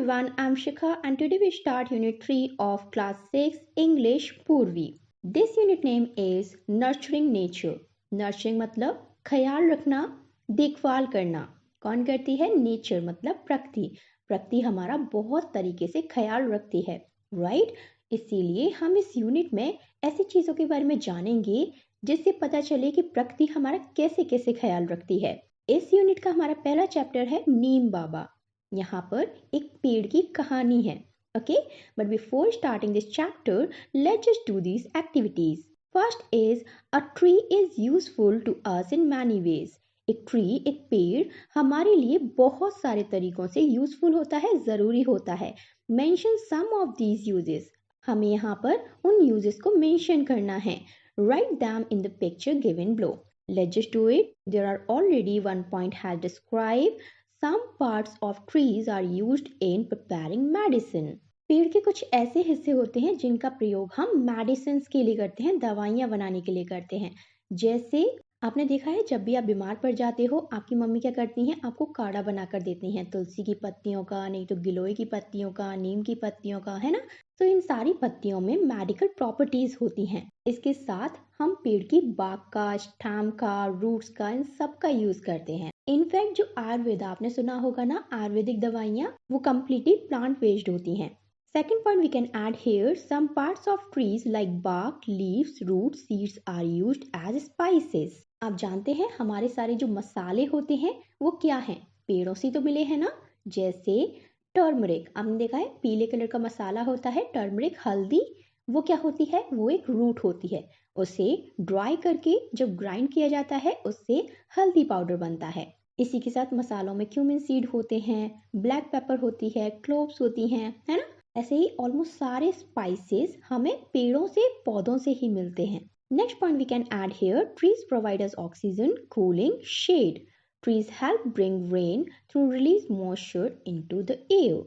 everyone, I'm Shikha and today we start Unit 3 of Class 6 English Purvi. This unit name is Nurturing Nature. Nurturing मतलब ख्याल रखना, देखभाल करना. कौन करती है? नेचर मतलब प्रकृति. प्रकृति हमारा बहुत तरीके से ख्याल रखती है, राइट? इसीलिए हम इस यूनिट में ऐसी चीज़ों के बारे में जानेंगे जिससे पता चले कि प्रकृति हमारा कैसे कैसे ख्याल रखती है. इस यूनिट का हमारा पहला चैप्टर है नीम बाबा. यहाँ पर एक पेड़ की कहानी है. Okay, but before starting this chapter let's just do these activities. First is a tree is useful to us in many ways. एक ट्री, एक पेड़ हमारे लिए बहुत सारे तरीकों से यूजफुल होता है, जरूरी होता है. Mention some of these uses. हमें यहाँ पर उन यूजेस को मेंशन करना है. Write them in the picture given below. Let's just do it. There are already one point has described. Some parts of trees are used in preparing medicine. पेड़ के कुछ ऐसे हिस्से होते हैं जिनका प्रयोग हम मेडिसिन के लिए करते हैं, दवाइयाँ बनाने के लिए करते हैं. जैसे आपने देखा है जब भी आप बीमार पड़ जाते हो, आपकी मम्मी क्या करती हैं? आपको काढ़ा बनाकर देती हैं, तुलसी की पत्तियों का, नहीं तो गिलोय की पत्तियों का, नीम की पत्तियों का, है ना? तो इन सारी पत्तियों में मेडिकल प्रॉपर्टीज होती हैं. इसके साथ हम पेड़ की बाग का, स्टैम का, रूट्स का, इन सब का यूज करते हैं. इनफैक्ट जो आयुर्वेद आपने सुना होगा ना, आयुर्वेदिक दवाइयाँ वो कम्प्लीटली प्लांट बेस्ड होती हैं. Second point we can add here, some parts of trees like bark, leaves, roots, seeds are used as spices. आप जानते हैं हमारे सारे जो मसाले होते हैं वो क्या हैं? पेड़ों से तो मिले हैं ना. जैसे टर्मरिक, आपने देखा है पीले कलर का मसाला होता है टर्मरिक. हल्दी वो क्या होती है? वो एक रूट होती है. उसे ड्राई करके जब ग्राइंड किया जाता है उससे हल्दी पाउडर बनता है. इसी के साथ मसालों में क्यूमिन सीड होते हैं, ब्लैक पेपर होती है, क्लोव्स होती हैं, है ना? ऐसे ही ऑलमोस्ट सारे स्पाइसेस हमें पेड़ों से, पौधों से ही मिलते हैं. Next point we can add here, trees provide us oxygen, cooling, shade. Trees help bring rain through release moisture into the air.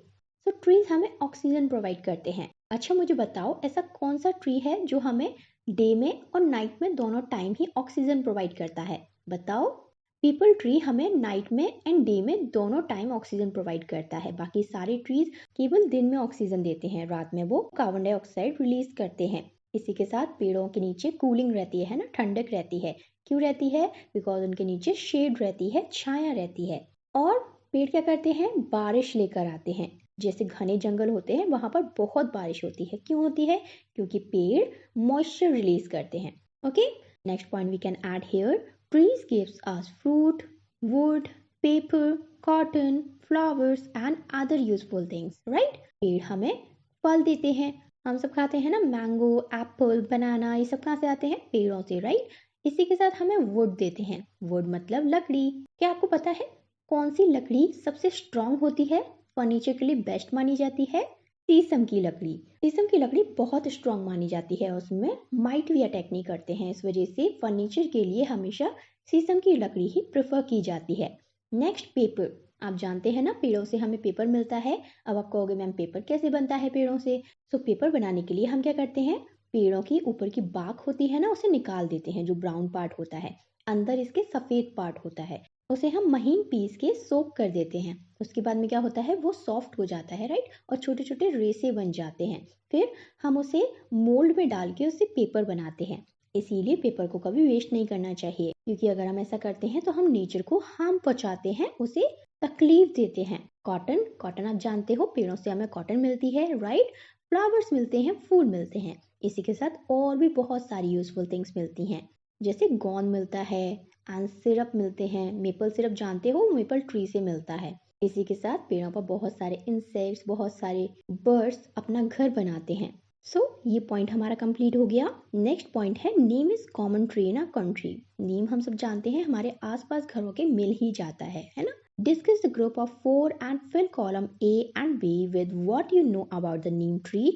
So trees हमें ऑक्सीजन प्रोवाइड करते हैं. अच्छा मुझे बताओ ऐसा कौन सा ट्री है जो हमें डे में और नाइट में दोनों टाइम ही ऑक्सीजन प्रोवाइड करता है? बताओ. पीपल ट्री हमें नाइट में एंड डे में दोनों टाइम ऑक्सीजन प्रोवाइड करता है. बाकी सारे ट्रीज केवल दिन में ऑक्सीजन देते हैं, रात में वो कार्बन डाइऑक्साइड रिलीज करते हैं. इसी के साथ पेड़ों के नीचे कूलिंग रहती है ना, ठंडक रहती है. क्यों रहती है? बिकॉज उनके नीचे शेड रहती है, छाया रहती है. और पेड़ क्या करते हैं? बारिश लेकर आते हैं. जैसे घने जंगल होते हैं वहां पर बहुत बारिश होती है. क्यों होती है? क्योंकि पेड़ मॉइस्चर रिलीज करते हैं. Okay, next point we can add here, trees gives us fruit, wood, paper, cotton, flowers and other useful things, right? पेड़ हमें फल देते हैं, हम सब खाते हैं ना, मैंगो, एप्पल, बनाना, ये सब कहाँ से आते हैं? पेड़ों से, राइट? इसी के साथ हमें वुड देते हैं. वुड मतलब लकड़ी. क्या आपको पता है कौन सी लकड़ी सबसे स्ट्रॉन्ग होती है, फर्नीचर के लिए बेस्ट मानी जाती है? शीशम की लकड़ी. शीशम की लकड़ी बहुत स्ट्रॉन्ग मानी जाती है, उसमें माइट भी अटैक नहीं करते हैं. इस वजह से फर्नीचर के लिए हमेशा शीशम की लकड़ी ही प्रेफर की जाती है. Next paper. आप जानते हैं ना पेड़ों से हमें पेपर मिलता है. अब आप कहोगे मैम पेपर कैसे बनता है पेड़ों से? सो पेपर बनाने के लिए हम क्या करते हैं? पेड़ों की ऊपर की बाक होती है ना, उसे निकाल देते हैं, जो ब्राउन पार्ट होता है. अंदर इसके सफेद पार्ट होता है, उसे हम महीन पीस के सोक कर देते हैं. उसके बाद में क्या होता है? वो सॉफ्ट हो जाता है, राइट? और छोटे छोटे रेसे बन जाते हैं. फिर हम उसे मोल्ड में डाल के उससे पेपर बनाते हैं. इसीलिए पेपर को कभी वेस्ट नहीं करना चाहिए, क्योंकि अगर हम ऐसा करते हैं तो हम नेचर को हार्म पहुंचाते हैं, उसे तकलीफ देते हैं. कॉटन, कॉटन आप जानते हो पेड़ों से हमें कॉटन मिलती है, राइट? फ्लावर्स मिलते हैं, फूल मिलते हैं. इसी के साथ और भी बहुत सारी यूजफुल थिंग्स मिलती हैं, जैसे गोंद मिलता है एंड सिरप मिलते हैं. मेपल सिरप जानते हो, मेपल ट्री से मिलता है. इसी के साथ पेड़ों पर बहुत सारे इंसेक्ट्स, बहुत सारे बर्ड्स अपना घर बनाते हैं. सो ये पॉइंट हमारा कंप्लीट हो गया. नेक्स्ट पॉइंट है, neem is common tree in a country. Neem हम सब जानते हैं हमारे आसपास घरों के मिल ही जाता है ना? Discuss the group of 4 and fill column A and B with what you know about the neem tree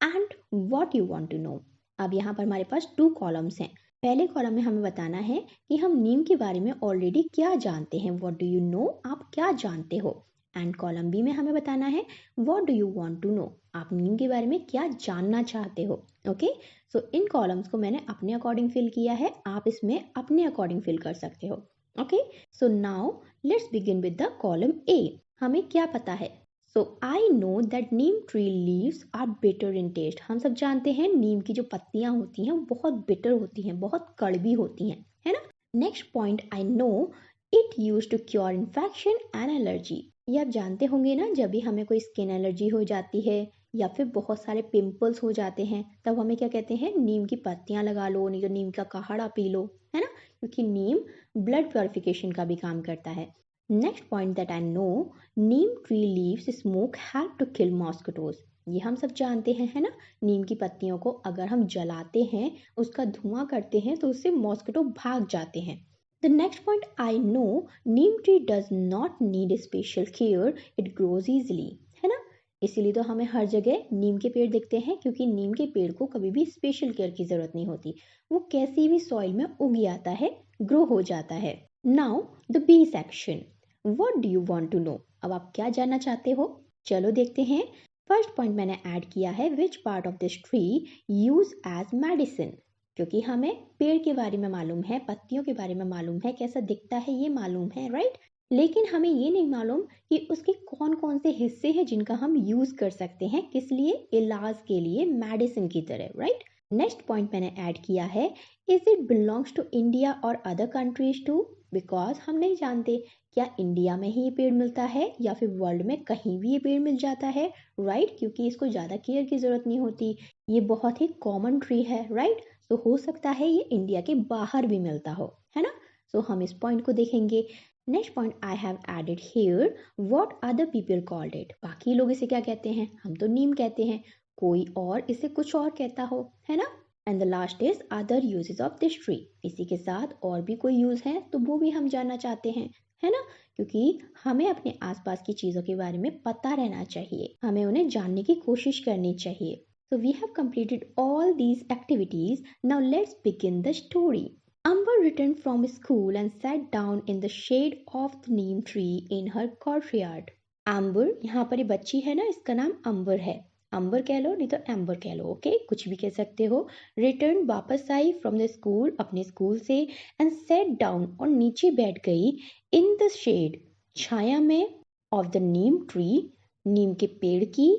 and what you want to know. अब यहाँ पर हमारे पास 2 कॉलम्स हैं. पहले कॉलम में हमें बताना है कि हम नीम के बारे में ऑलरेडी क्या जानते हैं, व्हाट डू यू नो, आप क्या जानते हो. एंड कॉलम बी में हमें बताना है what do you want to know, आप नीम के बारे में क्या जानना चाहते हो. ओके, सो इन कॉलम्स को मैंने अपने अकॉर्डिंग फिल किया है, आप इसमें अपने अकॉर्डिंग फिल कर सकते हो. Okay, so now let's begin with the column A. हमें क्या पता है? So I know that neem tree leaves are bitter in taste. हम सब जानते हैं नीम की जो पत्तियां होती हैं वो बहुत बिटर होती हैं, बहुत कड़वी होती हैं, है ना। Next point, I know it use to cure infection and allergy. ये आप जानते होंगे ना, जब भी हमें कोई स्किन एलर्जी हो जाती है या फिर बहुत सारे पिंपल्स हो जाते हैं, तब हमें क्या कहते हैं, नीम की पत्तियां लगा लो, नहीं तो नीम का काढ़ा पी लो, है ना, क्योंकि नीम ब्लड प्योरिफिकेशन का भी काम करता है। Next point that I know, neem tree leaves smoke help to kill mosquitoes. ये हम सब जानते हैं, है ना। नीम की पत्तियों को अगर हम जलाते हैं, उसका धुआं करते हैं, तो उससे मॉस्किटो भाग जाते हैं। The next point, I know neem tree does not need special care, it grows easily, है ना। इसीलिए तो हमें हर जगह नीम के पेड़ दिखते हैं, क्योंकि नीम के पेड़ को कभी भी स्पेशल केयर की जरूरत नहीं होती, वो कैसी भी सॉइल में उग जाता है, ग्रो हो जाता है। Now the B section, what do you want to know. अब आप क्या जानना चाहते हो, चलो देखते हैं। फर्स्ट पॉइंट मैंने ऐड किया है, which part of this tree use as medicine. क्योंकि हमें पेड़ के बारे में मालूम है, पत्तियों के बारे में मालूम है, कैसा दिखता है ये मालूम है, राइट। लेकिन हमें ये नहीं मालूम कि उसके कौन कौन से हिस्से हैं जिनका हम यूज कर सकते हैं, किस लिए, इलाज के लिए, मेडिसिन की तरह, राइट। नेक्स्ट पॉइंट मैंने ऐड किया है, is it belongs to India और अदर कंट्रीज टू। बिकॉज हम नहीं जानते क्या इंडिया में ही ये पेड़ मिलता है या फिर वर्ल्ड में कहीं भी ये पेड़ मिल जाता है, राइट, क्योंकि इसको ज़्यादा केयर की ज़रूरत नहीं होती, ये बहुत ही कॉमन ट्री है, राइट। तो हो सकता है ये इंडिया के बाहर भी मिलता हो, है ना। सो हम इस पॉइंट को देखेंगे। Next point I have added here, what other people called it. बाकी लोग इसे क्या कहते हैं, हम तो नीम कहते हैं, कोई और इसे कुछ और कहता हो, है ना। And the last is other uses of this tree. इसी के साथ और भी कोई यूज है तो वो भी हम जानना चाहते हैं, है ना, क्योंकि हमें अपने आसपास की चीजों के बारे में पता रहना चाहिए, हमें उन्हें जानने की कोशिश करनी चाहिए। So we have completed all these activities. Now let's begin the story. Amber returned from school and sat down in the shade of the neem tree in her courtyard. Amber, यहाँ पर ये बच्ची है ना, इसका नाम अंबर है। अंबर कह लो, नहीं तो एम्बर कह लो, ओके, कुछ भी कह सकते हो। रिटर्न, वापस आई, फ्रॉम द स्कूल, अपने स्कूल से, एंड सेट डाउन, और नीचे बैठ गई, इन द शेड, छाया में, ऑफ द नीम ट्री, नीम के पेड़ की,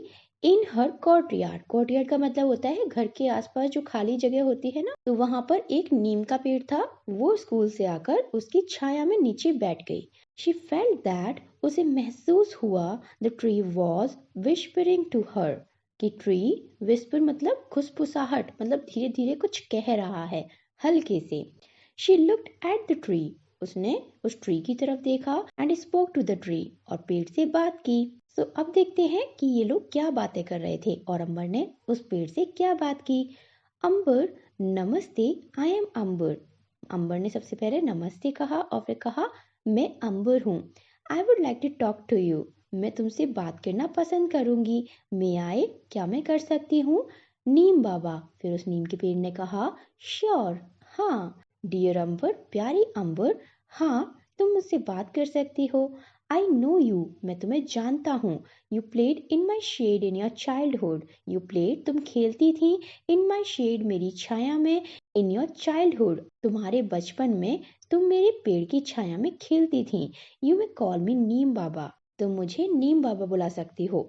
इन हर कोर्टयार्ड। कोर्टयार्ड का मतलब होता है घर के आसपास जो खाली जगह होती है ना, तो वहां पर एक नीम का पेड़ था, वो स्कूल से आकर उसकी छाया में नीचे बैठ गई। शी फेल्ट दैट, उसे महसूस हुआ, the tree was whispering to her, कि ट्री, विस्पर मतलब खुसफुसाहट, मतलब धीरे धीरे कुछ कह रहा है, हल्के से। She looked at the tree, उसने उस ट्री की तरफ देखा, and spoke to the tree, और पेड़ से बात की। सो अब देखते हैं कि ये लोग क्या बातें कर रहे थे और अंबर ने उस पेड़ से क्या बात की। अंबर, नमस्ते, आई एम अंबर। अंबर ने सबसे पहले नमस्ते कहा और फिर कहा, मैं अंबर हूँ। I would like to talk to you, मैं तुमसे बात करना पसंद करूंगी। मे आई, क्या मैं कर सकती हूँ। नीम बाबा, फिर उस नीम के पेड़ ने कहा, श्योर, हाँ। डियर अंबर, प्यारी अंबर, हाँ, तुम मुझसे बात कर सकती हो। आई नो यू, मैं तुम्हें जानता हूँ। You played in my shade in your childhood, you played, तुम खेलती थी, इन माई शेड, मेरी छाया में, इन योर चाइल्डहुड, तुम्हारे बचपन में, तुम मेरे पेड़ की छाया में खेलती थी। यू मे कॉल मी नीम बाबा, तुम मुझे नीम बाबा बुला सकती हो।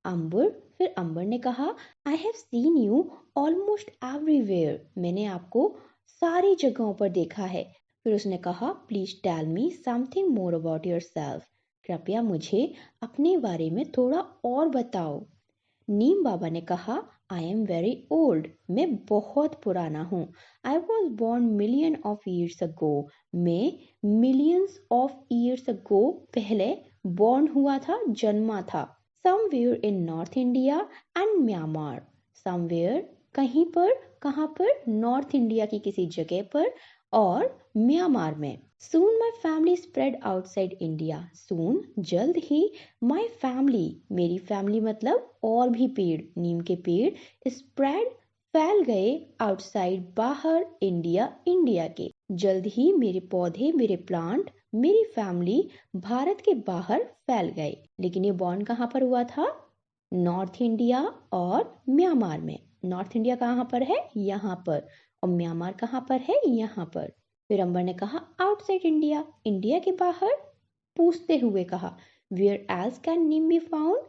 अंबर, फिर अंबर ने कहा, I have seen you almost everywhere, मैंने आपको सारी जगहों पर देखा है। फिर उसने कहा, please tell me something more about yourself, कृपया मुझे अपने बारे में थोड़ा और बताओ। नीम बाबा ने कहा, आई एम वेरी ओल्ड, मैं बहुत पुराना हूँ। I was born million of years अगो, मैं मिलियंस ऑफ ईयर्स अगो, पहले बॉर्न हुआ था, जन्मा था। Somewhere in north India and Myanmar, somewhere, कहीं पर, कहाँ पर, नॉर्थ इंडिया की किसी जगह पर और म्यांमार में। Soon my family spread outside India. Soon, जल्द ही, my family, मेरी फैमिली मतलब और भी पेड़, नीम के पेड़, spread, फैल गए, outside, बाहर, इंडिया, इंडिया के। जल्द ही मेरे पौधे, मेरे प्लांट, मेरी फैमिली भारत के बाहर फैल गए। लेकिन ये बॉर्न कहाँ पर हुआ था, नॉर्थ इंडिया और म्यांमार में। नॉर्थ इंडिया कहाँ पर है, यहाँ पर, और म्यांमार कहाँ पर है, यहाँ पर। फिर अंबर ने कहा, आउटसाइड इंडिया, इंडिया के बाहर। पूछते हुए कहा, where else can neem be found,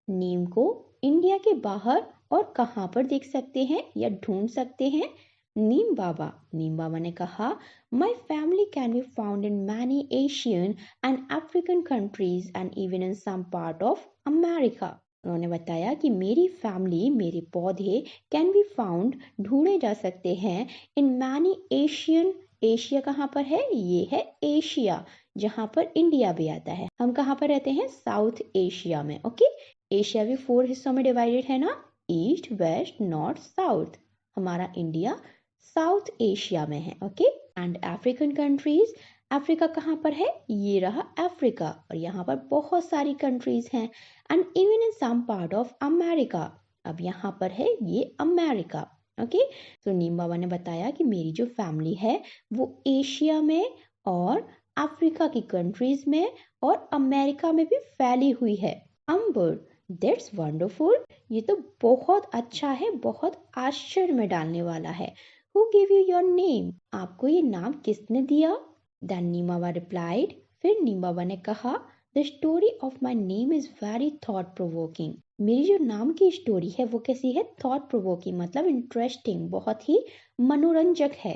neem को इंडिया के बाहर और कहाँ पर देख सकते हैं या ढूंढ सकते हैं? नीम बाबा ने कहा, my family can be found in many Asian and African countries and even in some part of America. उन्होंने बताया कि मेरी फैमिली, मेरे पौधे कैन बी फाउंड, ढूंढे जा सकते हैं, इन मैनी एशियन, एशिया कहाँ पर है? ये है एशिया, जहाँ पर इंडिया भी आता है। हम कहाँ पर रहते हैं? साउथ एशिया में। ओके, एशिया भी 4 हिस्सों में डिवाइडेड है ना, ईस्ट, वेस्ट, नॉर्थ, साउथ। हमारा इंडिया साउथ एशिया में है। Okay, and African countries, Africa कहाँ पर है? ये रहा अफ्रीका, और यहाँ पर बहुत सारी कंट्रीज हैं। And even in some part of America, अब यहाँ पर है ये अमेरिका। ओके, तो नीम बाबा ने बताया कि मेरी जो फैमिली है वो एशिया में और अफ्रीका की कंट्रीज में और अमेरिका में भी फैली हुई है। अंबर, दैट्स वंडरफुल, ये तो बहुत अच्छा है, बहुत आश्चर्य में डालने वाला है। Who gave you your name? आपको ये नाम किसने दिया? Then नीम बाबा replied, फिर नीम बाबा ने कहा, The story of my name is very thought provoking. मेरी जो नाम की स्टोरी है वो कैसी है? Thought provoking मतलब इंटरेस्टिंग, बहुत ही मनोरंजक है।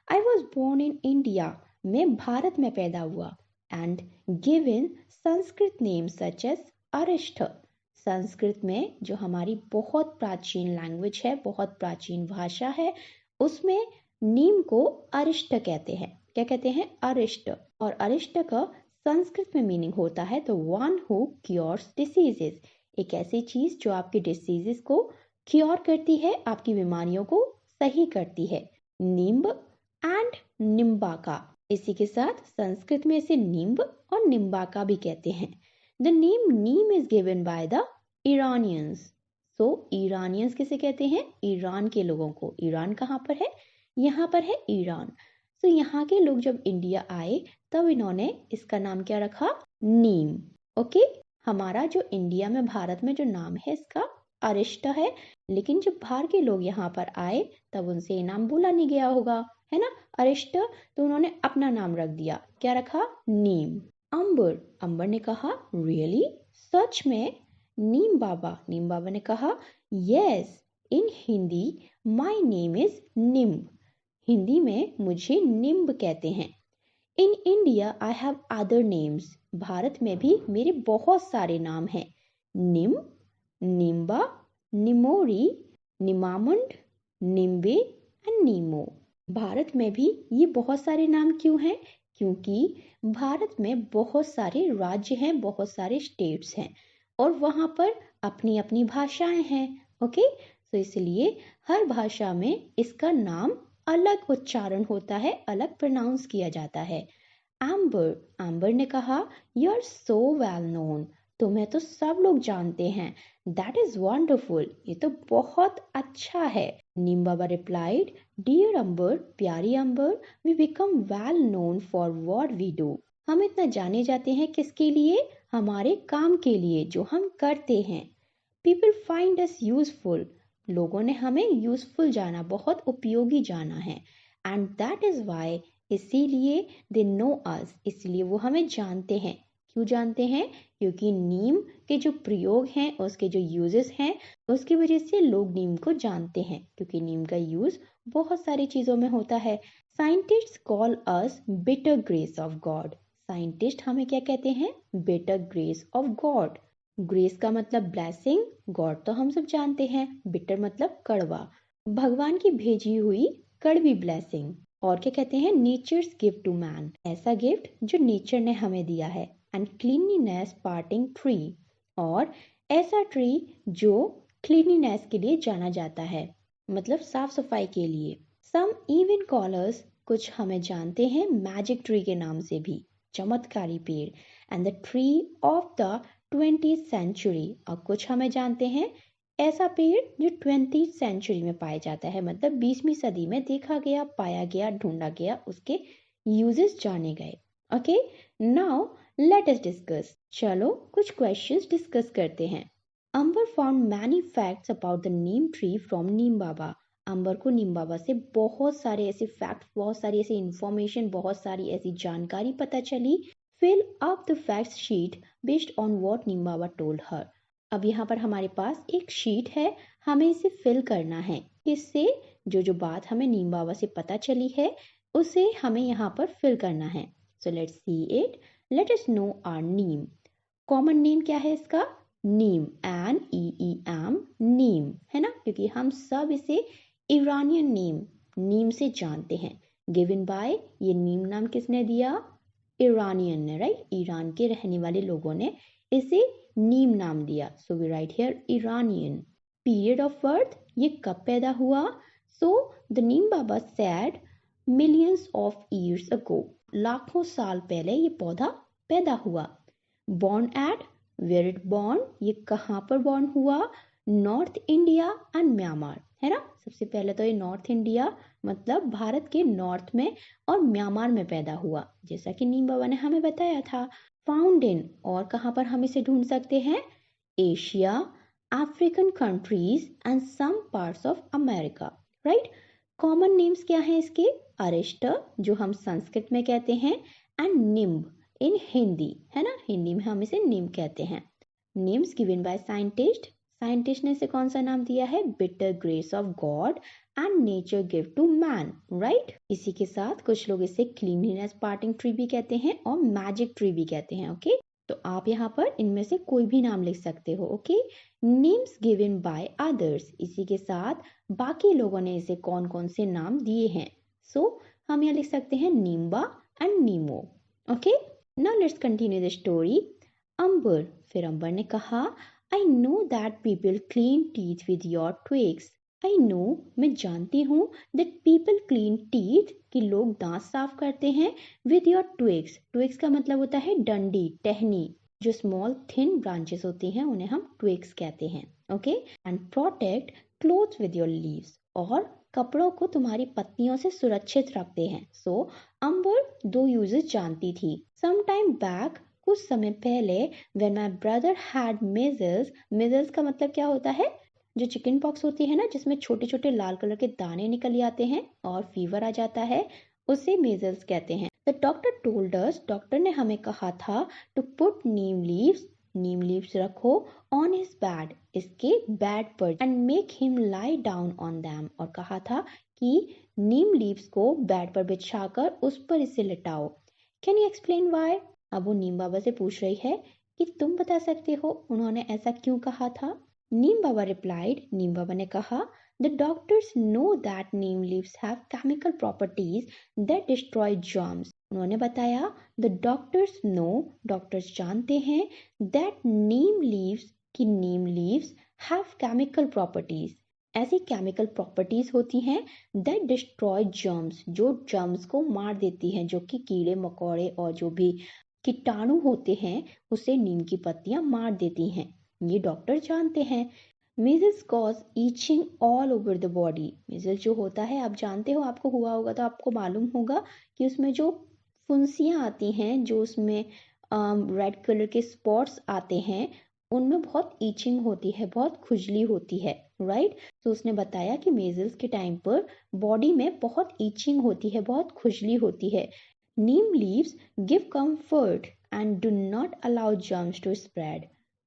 I was born in India. मैं भारत में पैदा हुआ। And given Sanskrit names such as अरिष्ठ। Sanskrit में जो हमारी बहुत प्राचीन लैंग्वेज है, बहुत प्राचीन भाषा है, उसमें नीम को अरिष्ट कहते हैं। क्या कहते हैं? अरिष्ट। और अरिष्ट का संस्कृत में मीनिंग होता है the one who cures diseases, एक ऐसी चीज जो आपके डिसीजेस को क्योर करती है, आपकी बीमारियों को सही करती है। नींब एंड निम्बाका, इसी के साथ संस्कृत में इसे नींब और निम्बाका भी कहते हैं। The name Neem is given by the Iranians. So Iranians किसे कहते हैं? ईरान के लोगों को। ईरान कहाँ पर है? यहाँ पर है ईरान। तो यहाँ के लोग जब इंडिया आए तब इन्होंने इसका नाम क्या रखा? नीम। ओके, हमारा जो इंडिया में, भारत में जो नाम है इसका अरिष्ट है, लेकिन जब बाहर के लोग यहाँ पर आए तब उनसे ये नाम बोला नहीं गया होगा, है ना, अरिष्ट, तो उन्होंने अपना नाम रख दिया। क्या रखा? नीम। अंबर, अंबर ने कहा, रियली, सच में? नीम बाबा ने कहा, yes, in Hindi my name is Nimb, Hindi में मुझे निम्ब कहते हैं। In India I have other names, Bharat में भी मेरे बहुत सारे नाम हैं। निम, निम्बा, निमोरी, निमामुंड, निम्बे एंड नीमो। भारत में भी ये बहुत सारे नाम क्यों हैं? क्योंकि भारत में बहुत सारे राज्य हैं, बहुत सारे स्टेट्स हैं, और वहाँ पर अपनी अपनी भाषाएं हैं। ओके, तो इसलिए हर भाषा में इसका नाम अलग उच्चारण होता है, अलग प्रोनाउंस किया जाता है। एम्बर, एम्बर ने कहा, you are so well known, तुम्हें तो सब लोग जानते हैं। दैट इज वंडरफुल, ये तो बहुत अच्छा है। नीम बाबा रिप्लाइड, डियर अंबर, प्यारी Amber, we become well known for what we do. हम इतना जाने जाते हैं किसके लिए? हमारे काम के लिए, जो हम करते हैं। पीपल फाइंड अस यूजफुल, लोगों ने हमें यूजफुल जाना, बहुत उपयोगी जाना है। एंड दैट इज वाई, इसीलिए दे नो अस, इसलिए वो हमें जानते हैं। क्यों जानते हैं? क्योंकि नीम के जो प्रयोग हैं, उसके जो यूजेस हैं, उसकी वजह से लोग नीम को जानते हैं, क्योंकि नीम का यूज बहुत सारी चीजों में होता है। Scientist call us bitter grace of God, scientist हमें क्या कहते हैं? Bitter grace of God. Grace का मतलब ब्लेसिंग, गॉड तो हम सब जानते हैं, बिटर मतलब कड़वा, भगवान की भेजी हुई कड़वी ब्लेसिंग। और क्या कहते हैं? नेचर्स गिफ्ट टू मैन, ऐसा गिफ्ट जो नेचर ने हमें दिया है। एंड क्लीनलीनेस पार्टिंग ट्री, और ऐसा ट्री जो क्लीनलीनेस के लिए जाना जाता है, मतलब साफ सफाई के लिए। सम इवन कॉलर्स, कुछ हमें जानते हैं मैजिक ट्री के नाम से भी, चमत्कारी पेड़। And the tree of the 20th century, और कुछ हमें जानते हैं ऐसा पेड़ जो 20th सेंचुरी में पाया जाता है, मतलब 20वीं सदी में देखा गया, पाया गया, ढूंढा गया, उसके यूजेस जाने गए। Okay, now let us discuss, चलो कुछ क्वेश्चंस डिस्कस करते हैं। Amber found many facts about the neem tree from Neem Baba, Amber को नीम बाबा से बहुत सारे ऐसे फैक्ट्स, बहुत सारी ऐसी इंफॉर्मेशन, बहुत सारी ऐसी जानकारी पता चली। Fill up the facts sheet based on what Nim Baba told her. अब यहाँ पर हमारे पास एक शीट है, हमें इसे फिल करना है। इससे जो बात हमें नीम बाबा से पता चली है उसे हमें यहाँ पर फिल करना है। So let's see it. Let us know our neem. Common name क्या है इसका? नीम, NEEM, नीम, है ना, क्योंकि हम सब इसे ईरानियन नीम से जानते हैं। गिवन बाय, ये नीम नाम किसने दिया? ईरानियन ने, राइट? ईरान के रहने वाले लोगों ने इसे नीम नाम दिया। So we write here Iranian. Period of birth, ये कब पैदा हुआ? So the Neem Baba said millions of years ago, लाखों साल पहले ये पौधा पैदा हुआ। Born at, where it born, ये कहाँ पर बॉर्न हुआ? नॉर्थ इंडिया एंड म्यांमार, है ना। सबसे पहले तो ये नॉर्थ इंडिया मतलब भारत के नॉर्थ में और म्यांमार में पैदा हुआ, जैसा कि नीम बाबा ने हमें बताया था। फाउंड इन, और कहाँ पर हम इसे ढूंढ सकते हैं? Asia, African countries and some parts of America, right. Common names क्या हैं इसके? अरिष्ट, जो हम संस्कृत में कहते हैं, एंड निम्ब इन हिंदी, है ना, हिंदी में हम इसे निम्ब कहते हैं। Names given by scientist, scientist ने इसे कौन सा नाम दिया है? Bitter grace of God and nature give to man, right. इसी के साथ कुछ लोग इसे क्लीनलीनेस पार्टिंग ट्री भी कहते हैं और मैजिक ट्री भी कहते हैं, ओके। तो आप यहाँ पर इनमें से कोई भी नाम लिख सकते हो, okay. Names given by others, इसी के साथ बाकी लोगों ने इसे कौन कौन से नाम दिए हैं। सो हम यहाँ लिख सकते हैं Nimba and Neemo, okay. Now let's continue the story. Amber, फिर अंबर ने कहा, I know that people clean teeth with your twigs. I know, मैं जानती हूँ, दैट पीपल क्लीन टीथ, कि लोग दांत साफ करते हैं, विद योर ट्विग्स। ट्विग्स का मतलब होता है डंडी, टहनी। जो स्मॉल थिन ब्रांचेस होती हैं उन्हें हम ट्विग्स कहते हैं, okay. And protect clothes with your leaves, और कपड़ों को तुम्हारी पत्तियों से सुरक्षित रखते हैं। सो अंबर दो यूजेस जानती थी। सम टाइम बैक, कुछ समय पहले, when my brother had measles, measles का मतलब क्या होता है? जो चिकन पॉक्स होती है ना, जिसमें छोटे छोटे लाल कलर के दाने निकल आते हैं और फीवर आ जाता है, उसे मेजल्स कहते हैं। The doctor told us, doctor ने हमें कहा था, टू पुट नीम लीव्स रखो ऑन हिज बेड, इसके बेड पर, and make him lie down on them, और कहा था कि नीम लीव्स को बेड पर बिछाकर उस पर इसे लिटाओ। Can you explain why? अब वो नीम बाबा से पूछ रही है कि तुम बता सकते हो उन्होंने ऐसा क्यों कहा था। नीम बाबा रिप्लाइड, नीम बाबा ने कहा, the doctors no that Neem leaves have chemical properties that destroy germs. उन्होंने बताया, द डॉक्टर्स नो, डॉक्टर्स जानते हैं, दैट नीम लीव्स, की नीम लीव्स हैव केमिकल प्रॉपर्टीज, ऐसी केमिकल प्रॉपर्टीज होती हैं, दैट डिस्ट्रॉय जर्म्स, जो जर्म्स को मार देती हैं, जो कि कीड़े मकोड़े और जो भी कीटाणु होते हैं उसे नीम की पत्तियां मार देती हैं, ये डॉक्टर जानते हैं। Measles cause itching all over the body. Measles जो होता है, आप जानते हो, आपको हुआ होगा तो आपको मालूम होगा कि उसमें जो फुंसियाँ आती हैं, जो उसमें रेड कलर के स्पॉट्स आते हैं, उनमें बहुत ईचिंग होती है, बहुत खुजली होती है, राइट। तो उसने बताया कि मेजल्स के टाइम पर बॉडी में बहुत ईचिंग होती है, बहुत खुजली होती है। Neem leaves give comfort and do not allow germs to spread.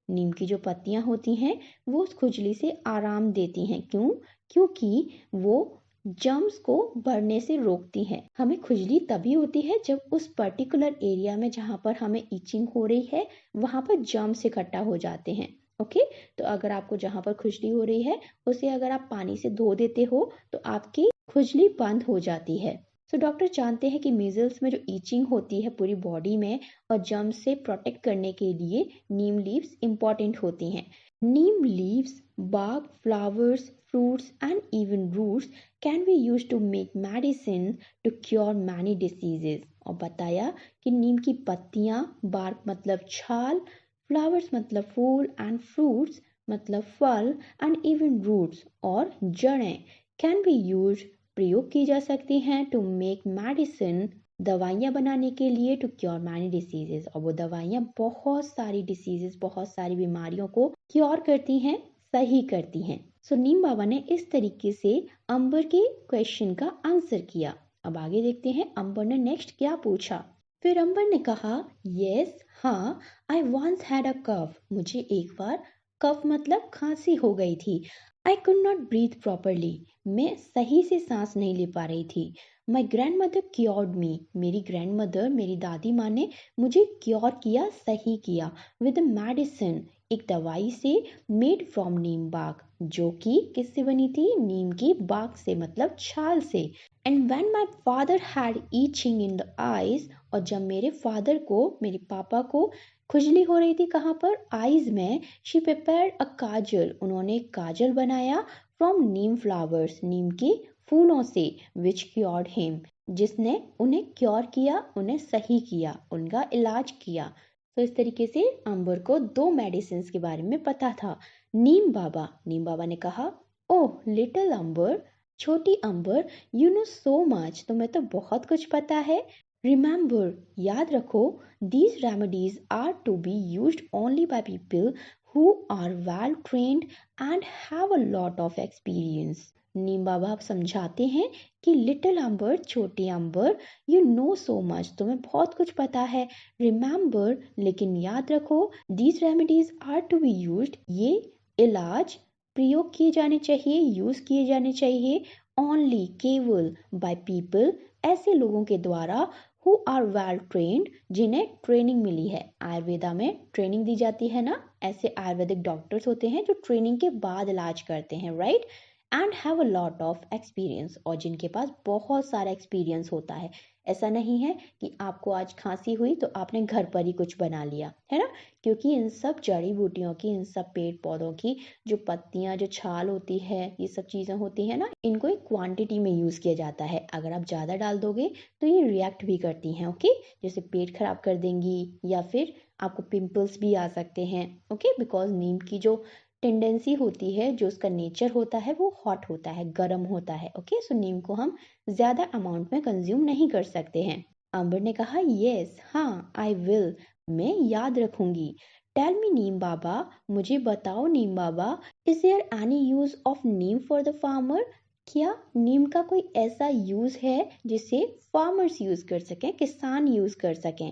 Neem की जो पत्तियां होती हैं वो उस खुजली से आराम देती हैं। क्यों? क्योंकि वो जर्म्स को बढ़ने से रोकती हैं। हमें खुजली तभी होती है जब उस पर्टिकुलर एरिया में जहाँ पर हमें इचिंग हो रही है वहाँ पर जर्म्स इकट्ठा हो जाते हैं, ओके। तो अगर आपको जहाँ पर खुजली हो रही है उसे अगर आप पानी से धो देते हो तो आपकी खुजली बंद हो जाती है। सो डॉक्टर जानते हैं कि मीजल्स में जो ईचिंग होती है पूरी बॉडी में और जर्म्स से प्रोटेक्ट करने के लिए नीम लीव्स इंपॉर्टेंट होती हैं। नीम leaves, bark, flowers, fruits and even roots can be used to make medicine to cure many diseases। और बताया कि नीम की पत्तियां, bark मतलब छाल, flowers मतलब फूल, and fruits मतलब फल, and even roots और जड़ें can be used, प्रयोग की जा सकती हैं, टू मेक मेडिसिन, दवाइयाँ बनाने के लिए, टू क्योर मैनी डिसीजेज, और वो दवाइयाँ बहुत सारी डिसीजेज, बहुत सारी बीमारियों को क्योर करती हैं, सही करती हैं। सो नीम बाबा ने इस तरीके से अंबर के क्वेश्चन का आंसर किया। अब आगे देखते हैं अंबर ने नेक्स्ट क्या पूछा। फिर अंबर ने कहा, यस, हाँ, आई वंस हैड अ कफ, मुझे एक बार कफ मतलब खांसी हो गई थी। I could not breathe properly, मैं सही से सांस नहीं ले पा रही थी। My grandmother cured me, मेरी ग्रैंड मदर मेरी दादी माँ ने मुझे क्योर किया, सही किया, विद मेडिसिन, एक दवाई से, मेड फ्रॉम नीम बाग, जो कि किससे बनी थी, नीम की बाग से मतलब छाल से। And when my father had itching in the eyes, और जब मेरे फादर को, मेरे पापा को खुजली हो रही थी कहाँ पर, आईज में, शी प्रिपेयर्ड अ काजल, उन्होंने एक काजल बनाया, फ्रॉम नीम फ्लावर्स, नीम के फूलों से, विच क्योर्ड हिम, जिसने उन्हें क्योर किया, उन्हें सही किया, उनका इलाज किया। तो इस तरीके से अंबर को दो मेडिसिन के बारे में पता था। नीम बाबा ने कहा, ओह लिटिल अंबर, छोटी अंबर, यू नो सो मच, तुम्हें तो बहुत कुछ पता है। रिमेंबर, याद रखो, these remedies are to be used only by people who are well trained and have a lot of experience. नीम बाबा आप समझाते हैं कि लिटिल अंबर, छोटी अंबर, यू नो सो मच, तुम्हें बहुत कुछ पता है। रिमेंबर, लेकिन याद रखो, these remedies are to be used, ये इलाज प्रयोग किए जाने चाहिए, यूज किए जाने चाहिए, ओनली, केवल, बाय पीपल, ऐसे लोगों के द्वारा, हु आर वेल ट्रेन्ड, जिन्हें ट्रेनिंग मिली है। आयुर्वेदा में ट्रेनिंग दी जाती है ना, ऐसे आयुर्वेदिक डॉक्टर्स होते हैं जो ट्रेनिंग के बाद इलाज करते हैं, right. And have a lot of experience, और जिनके पास बहुत सारा एक्सपीरियंस होता है। ऐसा नहीं है कि आपको आज खांसी हुई तो आपने घर पर ही कुछ बना लिया, है ना, क्योंकि इन सब जड़ी बूटियों की, इन सब पेड़ पौधों की जो पत्तियां, जो छाल होती है, ये सब चीजें होती है ना, इनको एक क्वांटिटी में यूज किया जाता है। अगर आप ज्यादा डाल दोगे तो ये रिएक्ट भी करती हैं, ओके, जैसे पेट खराब कर देंगी, या फिर आपको पिंपल्स भी आ सकते हैं, ओके, बिकॉज नीम की जो टेंडेंसी होती है, जो उसका नेचर होता है, वो हॉट होता है, गर्म होता है, ओके। सो नीम को हम ज्यादा अमाउंट में कंज्यूम नहीं कर सकते हैं। अंबर ने कहा, यस, हाँ, आई विल, मैं याद रखूंगी। टेल मी नीम बाबा, मुझे बताओ Neem Baba, is there any use of neem for the farmer, क्या नीम का कोई ऐसा यूज है जिसे फार्मर्स यूज कर सकें, किसान यूज कर सकें।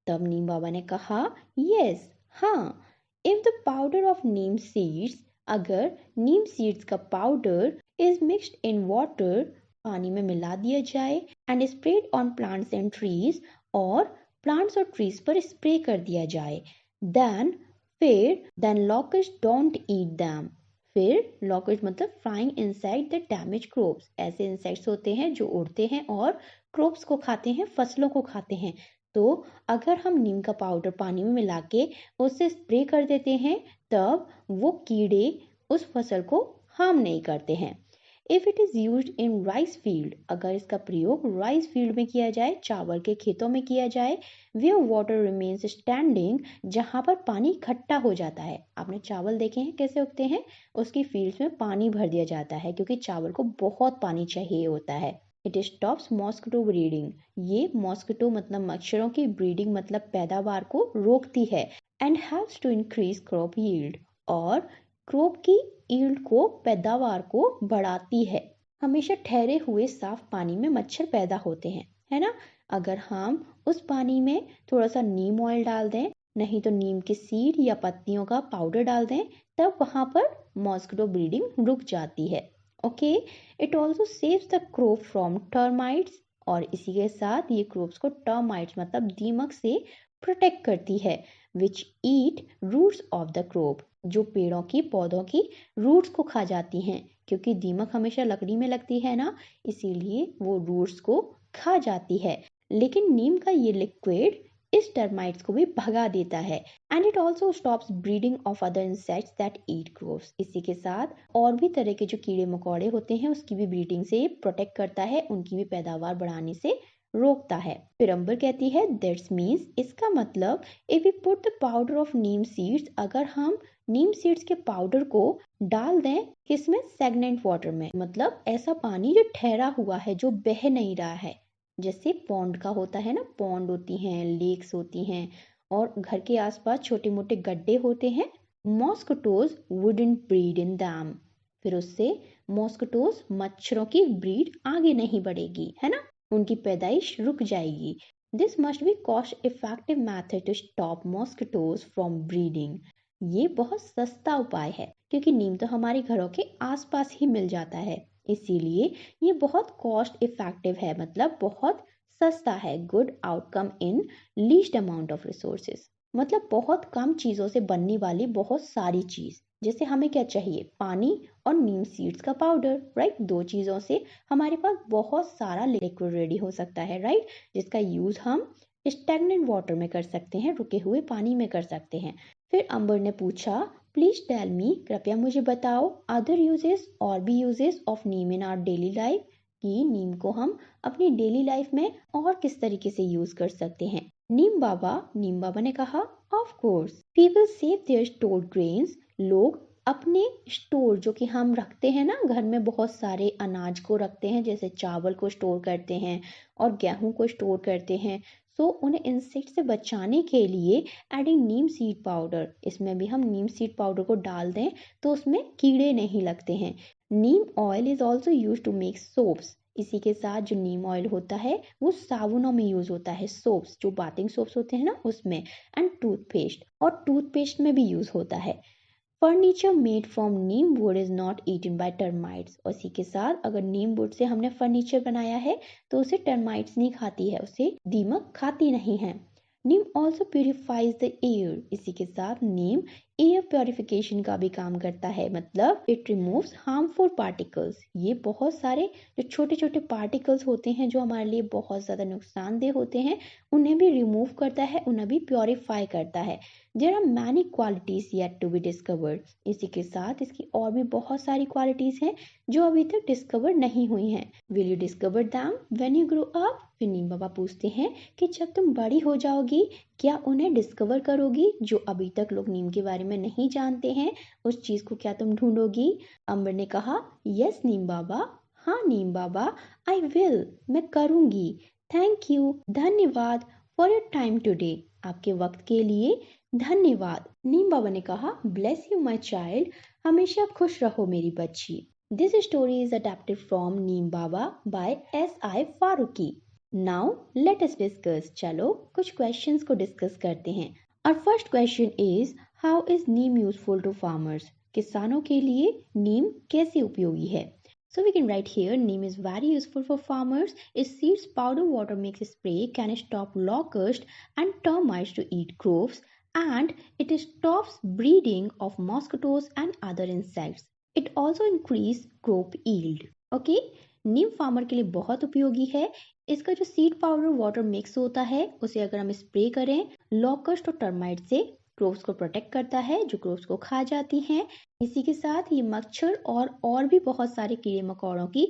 तब नीम बाबा ने कहा, यस, हाँ, if the powder of neem seeds, अगर नीम सीड्स का powder is mixed in water, पानी में मिला दिया जाए, and spread on plants and trees, और प्लांट्स और ट्रीज पर स्प्रे कर दिया जाए, देन, फिर, then locust don't eat them, फिर लॉकस्ट मतलब flying inside the damage crops, ऐसे इंसेक्ट्स होते हैं जो उड़ते हैं और क्रॉप्स को खाते हैं, फसलों को खाते हैं। तो अगर हम नीम का पाउडर पानी में मिला के उससे स्प्रे कर देते हैं, तब वो कीड़े उस फसल को हार्म नहीं करते हैं। If it is used in rice field, अगर इसका प्रयोग राइस फील्ड में किया जाए, चावल के खेतों में किया जाए, वेयर वाटर रिमेन्स स्टैंडिंग, जहां पर पानी इकट्ठा हो जाता है। आपने चावल देखे हैं कैसे उगते हैं, उसकी फील्ड्स में पानी भर दिया जाता है, क्योंकि चावल को बहुत पानी चाहिए होता है। इट स्टॉप्स मॉस्किटो ब्रीडिंग, ये मॉस्किटो मतलब मच्छरों की ब्रीडिंग मतलब पैदावार को रोकती है। And helps to increase crop yield, और क्रॉप की यील्ड को, पैदावार को बढ़ाती है। हमेशा ठहरे हुए साफ पानी में मच्छर पैदा होते हैं, है ना। अगर हम उस पानी में थोड़ा सा नीम ऑयल डाल दें, नहीं तो नीम के सीड या पत्तियों का पाउडर डाल दें, तब वहां पर मॉस्किटो ब्रीडिंग रुक जाती है, okay. It also saves the crop from termites, और इसी के साथ ये क्रॉप्स को टर्माइट्स मतलब दीमक से प्रोटेक्ट करती है, विच ईट रूट्स ऑफ द क्रॉप, जो पेड़ों की, पौधों की रूट्स को खा जाती हैं, क्योंकि दीमक हमेशा लकड़ी में लगती है ना, इसीलिए वो रूट्स को खा जाती है। लेकिन नीम का ये लिक्विड इस टर्माइट्स को भी भगा देता है। And it also stops breeding of other insects that eat crops, इसी के साथ और भी तरह के जो कीड़े मकोड़े होते हैं उसकी भी ब्रीडिंग से प्रोटेक्ट करता है, उनकी भी पैदावार बढ़ाने से रोकता है। फिर अंबर कहती है, दैट्स मीन्स, इसका मतलब, if we put the powder of neem seeds, अगर हम नीम सीड्स के पाउडर को डाल दें, किसमें, स्टैग्नेंट वाटर में, मतलब ऐसा पानी जो ठहरा हुआ है, जो बह नहीं रहा है, जैसे पॉन्ड का होता है ना, पॉन्ड होती हैं, लेक्स होती हैं, और घर के आसपास छोटे मोटे गड्ढे होते हैं, mosquitoes wouldn't breed in them, फिर उससे मॉस्किटोज, मच्छरों की ब्रीड आगे नहीं बढ़ेगी, है ना, उनकी पैदाइश रुक जाएगी। This must be cost effective method to stop mosquitoes from breeding, ये बहुत सस्ता उपाय है क्योंकि नीम तो हमारे घरों के आसपास ही मिल जाता है, इसीलिए ये बहुत कॉस्ट इफेक्टिव है, मतलब बहुत सस्ता है। Good outcome in least amount of resources, मतलब बहुत कम चीजों से बनने वाली बहुत सारी चीज। जैसे हमें क्या चाहिए, पानी और नीम सीड्स का पाउडर, राइट। दो चीजों से हमारे पास बहुत सारा लिक्विड रेडी हो सकता है, राइट, जिसका यूज हम स्टैग्नेंट वाटर में कर सकते हैं, रुके हुए पानी में कर सकते हैं। फिर अंबर ने पूछा, प्लीज टेल मी, कृपया मुझे बताओ, अदर यूजेस और भी uses of neem in our daily life, कि नीम को हम अपनी डेली लाइफ में और किस तरीके से यूज कर सकते हैं। नीम बाबा ने कहा, of course people save their stored grains, लोग अपने स्टोर जो कि हम रखते हैं ना, घर में बहुत सारे अनाज को रखते हैं, जैसे चावल को स्टोर करते हैं और गेहूं को स्टोर करते हैं, सो उन्हें इंसेक्ट से बचाने के लिए एडिंग नीम सीड पाउडर, इसमें भी हम नीम सीड पाउडर को डाल दें तो उसमें कीड़े नहीं लगते हैं। Neem oil is also use to make soaps, इसी के साथ जो नीम ऑयल होता है वो साबुनों में यूज होता है, सोप्स जो बाथिंग सोप्स होते हैं ना उसमें, एंड टूथपेस्ट, और टूथपेस्ट में भी यूज होता है। Furniture made from neem wood is not eaten by termites, और इसी के साथ अगर नीम वुड से हमने फर्नीचर बनाया है तो उसे टर्माइट्स नहीं खाती है, उसे दीमक खाती नहीं है। नीम ऑल्सो प्योरीफाइज द एयर, इसी के साथ नीम एयर प्योरिफिकेशन का भी काम करता है, मतलब इट रिमूव्स हार्मफुल पार्टिकल्स। ये बहुत सारे जो छोटे छोटे पार्टिकल्स होते हैं जो हमारे लिए बहुत ज़्यादा नुकसानदेह होते हैं, उन्हें भी रिमूव करता है, उन्हें भी प्योरीफाई करता है। There are many qualities yet to be discovered, इसी के साथ इसकी और भी बहुत सारी क्वालिटीज हैं जो अभी तक डिस्कवर नहीं हुई हैं। Will you discover them when you grow up, फिर नीम बाबा पूछते हैं कि जब तुम बड़ी हो जाओगी क्या उन्हें डिस्कवर करोगी, जो अभी तक लोग नीम के बारे में नहीं जानते हैं, उस चीज को क्या तुम ढूंढोगी। अम्बर ने कहा, यस नीम बाबा, हाँ नीम बाबा, आई विल, मैं करूंगी। थैंक यू, धन्यवाद, फॉर योर टाइम टुडे, आपके वक्त के लिए धन्यवाद। नीम बाबा ने कहा, ब्लेस यू माई चाइल्ड, हमेशा खुश रहो मेरी बच्ची। This story is adapted from Neem Baba by S.I. Farooqui. Now let us discuss, चलो कुछ क्वेश्चंस को डिस्कस करते हैं। और first question is, how is neem useful to farmers, किसानों के लिए नीम कैसे उपयोगी है। So we can write here, neem is very useful for farmers. Its seeds, powder, water mix spray can stop locusts and termites to eat crops, and it stops breeding of mosquitoes and other insects. It also increase crop yield. Okay, Neem farmer के लिए बहुत उपयोगी है। इसका जो seed powder water mix होता है उसे अगर हम स्प्रे करें, लॉकस्ट और टर्माइट से क्रोप्स को प्रोटेक्ट करता है जो क्रोप्स को खा जाती हैं। इसी के साथ ये मच्छर और भी बहुत सारे कीड़े मकोड़ों की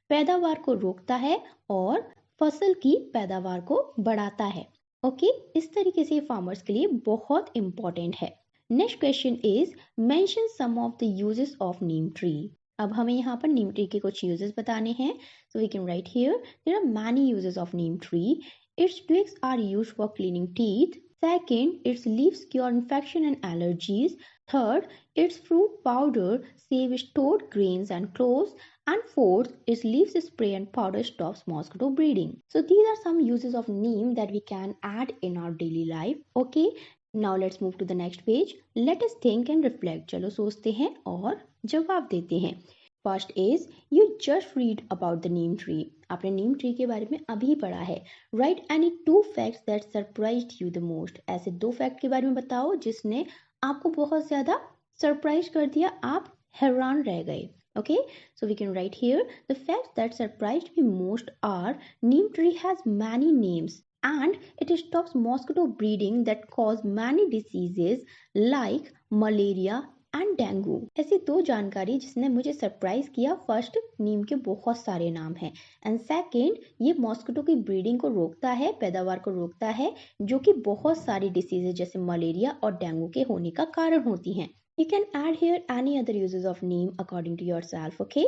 पैदावार को रोकता है और फसल की पैदावार को बढ़ाता है। ओके, इस तरीके से फार्मर्स के लिए बहुत इंपॉर्टेंट है। Next question is, mention some of the uses of neem tree. अब हमें यहाँ पर नीम ट्री के कुछ यूजेस बताने हैं। So we can write here, there are many uses of neem tree. Its twigs are used for cleaning teeth. Second, its leaves cure infection and allergies. Third, its fruit powder save stored grains and clothes. And fourth, its leaves spray and powder stops mosquito breeding. So these are some uses of neem that we can add in our daily life. Okay, now let's move to the next page. Let us think and reflect. चलो सोचते हैं और जवाब देते हैं। First is, you just read about the neem tree, आपने नीम tree के बारे में अभी पढ़ा है। Right any two facts that surprised you the most, ऐसे दो फैक्ट के बारे में बताओ जिसने आपको बहुत ज्यादा सरप्राइज कर दिया, आप हैरान रह गए। Okay, so we can write here, the facts that surprised me most are, neem tree has many names and it stops mosquito breeding that cause many diseases like malaria and dengue. ऐसी दो जानकारी जिसने मुझे surprise किया। First, नीम के बहुत सारे नाम हैं, एंड सेकेंड, ये मॉस्किटो की ब्रीडिंग को रोकता है, पैदावार को रोकता है, जो कि बहुत सारी डिसीजेज जैसे मलेरिया और डेंगू के होने का कारण होती हैं। You can add here any other uses of neem according to yourself. Okay,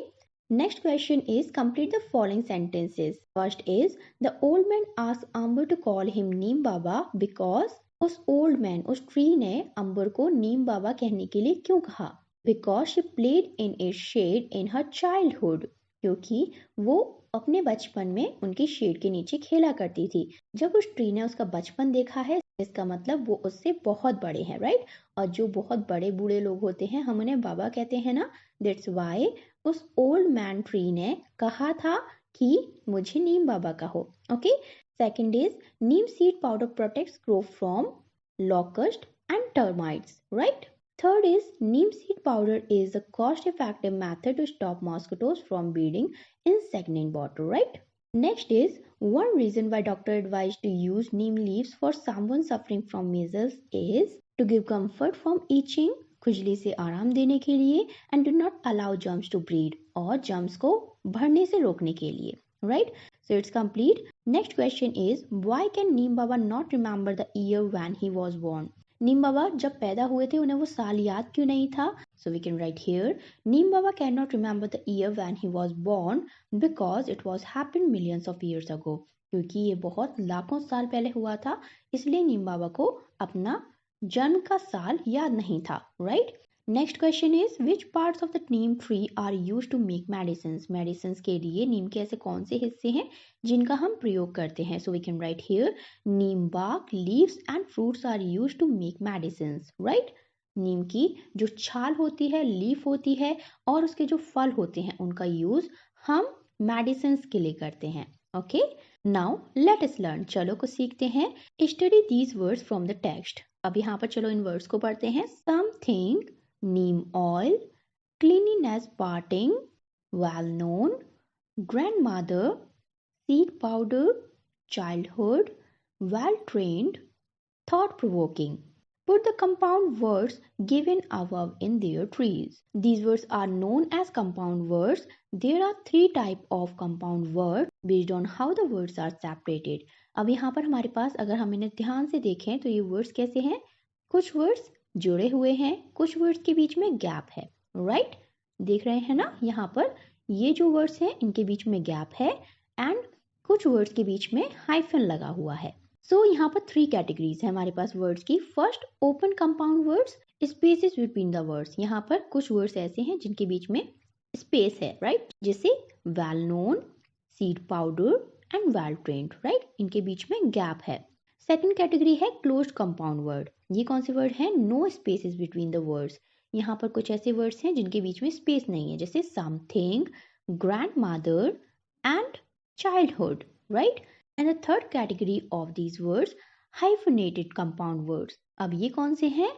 next question is, complete the following sentences. First is, the old man asked Amber to call him Neem Baba because, उस old man, उस tree ने अंबर को नीम बाबा कहने के लिए क्यों कहा। Because she played in its shade in her childhood, क्योंकि वो अपने बचपन में उनकी शेड के नीचे खेला करती थी। जब उस ट्री ने उसका बचपन देखा है, इसका मतलब वो उससे बहुत बड़े हैं, राइट। और जो बहुत बड़े बूढ़े लोग होते हैं हम उन्हें बाबा कहते हैं ना। दैट्स वाई उस ओल्ड मैन ट्री ने कहा था कि मुझे नीम बाबा कहो। Okay. Second is Neem seed powder protects grow from locust and termites, right? Third is neem seed powder is a cost-effective method to stop mosquitoes from breeding in stagnant water, right? Next is one reason why doctor advised to use neem leaves for someone suffering from measles is to give comfort from itching, खुजली से आराम देने के लिए, and do not allow germs to breed, और germs को बढ़ने से रोकने के लिए, right? So it's complete. Next question is why can Neem Baba not remember the year when he was born? नीम बाबा जब पैदा हुए थे उन्हें वो साल याद क्यों नहीं था? So we can write here Neem Baba cannot remember the year when he was born because it was happened millions of years ago. क्योंकि ये बहुत लाखों साल पहले हुआ था, इसलिए नीम बाबा को अपना जन्म का साल याद नहीं था, right? Next question is which parts of the neem tree are use to make medicine. Medicine के लिए नीम के ऐसे कौन से हिस्से हैं जिनका हम प्रयोग करते हैं? So we can write here neem bark, leaves and fruits are use to make medicine, right. Neem की जो छाल होती है, लीफ होती है, और उसके जो फल होते हैं उनका यूज हम मेडिसिन के लिए करते हैं। Okay, now let us learn. चलो कुछ सीखते हैं। Study these words from the text. अब यहाँ पर चलो इन वर्ड्स को पढ़ते हैं। Something, neem oil, cleanliness parting, well known, grandmother, seed powder, childhood, well trained, thought provoking. Put the compound words given above in their trees. These words are known as compound words. There are three types of compound words based on how the words are separated. अब यहाँ पर हमारे पास अगर हम इन्हें ध्यान से देखें तो ये वर्ड्स कैसे हैं? कुछ वर्ड्स जुड़े हुए हैं, कुछ वर्ड्स के बीच में गैप है, राइट? देख रहे हैं ना यहाँ पर ये जो वर्ड्स हैं इनके बीच में गैप है एंड कुछ वर्ड्स के बीच में हाइफन लगा हुआ है। सो यहाँ पर थ्री कैटेगरीज है हमारे पास वर्ड्स की। First, open compound words, spaces between the words. यहाँ पर कुछ वर्ड्स ऐसे हैं जिनके बीच में स्पेस है, राइट? जैसे well known, seed powder and well trained, right? इनके बीच में गैप है। सेकंड कैटेगरी है क्लोज्ड कंपाउंड वर्ड। ये कौन से वर्ड हैं? No spaces between the words. यहाँ पर कुछ ऐसे वर्ड्स हैं जिनके बीच में स्पेस नहीं है, जैसे something, grandmother and childhood, right? And the third category of these words, hyphenated compound words. अब ये कौन से हैं?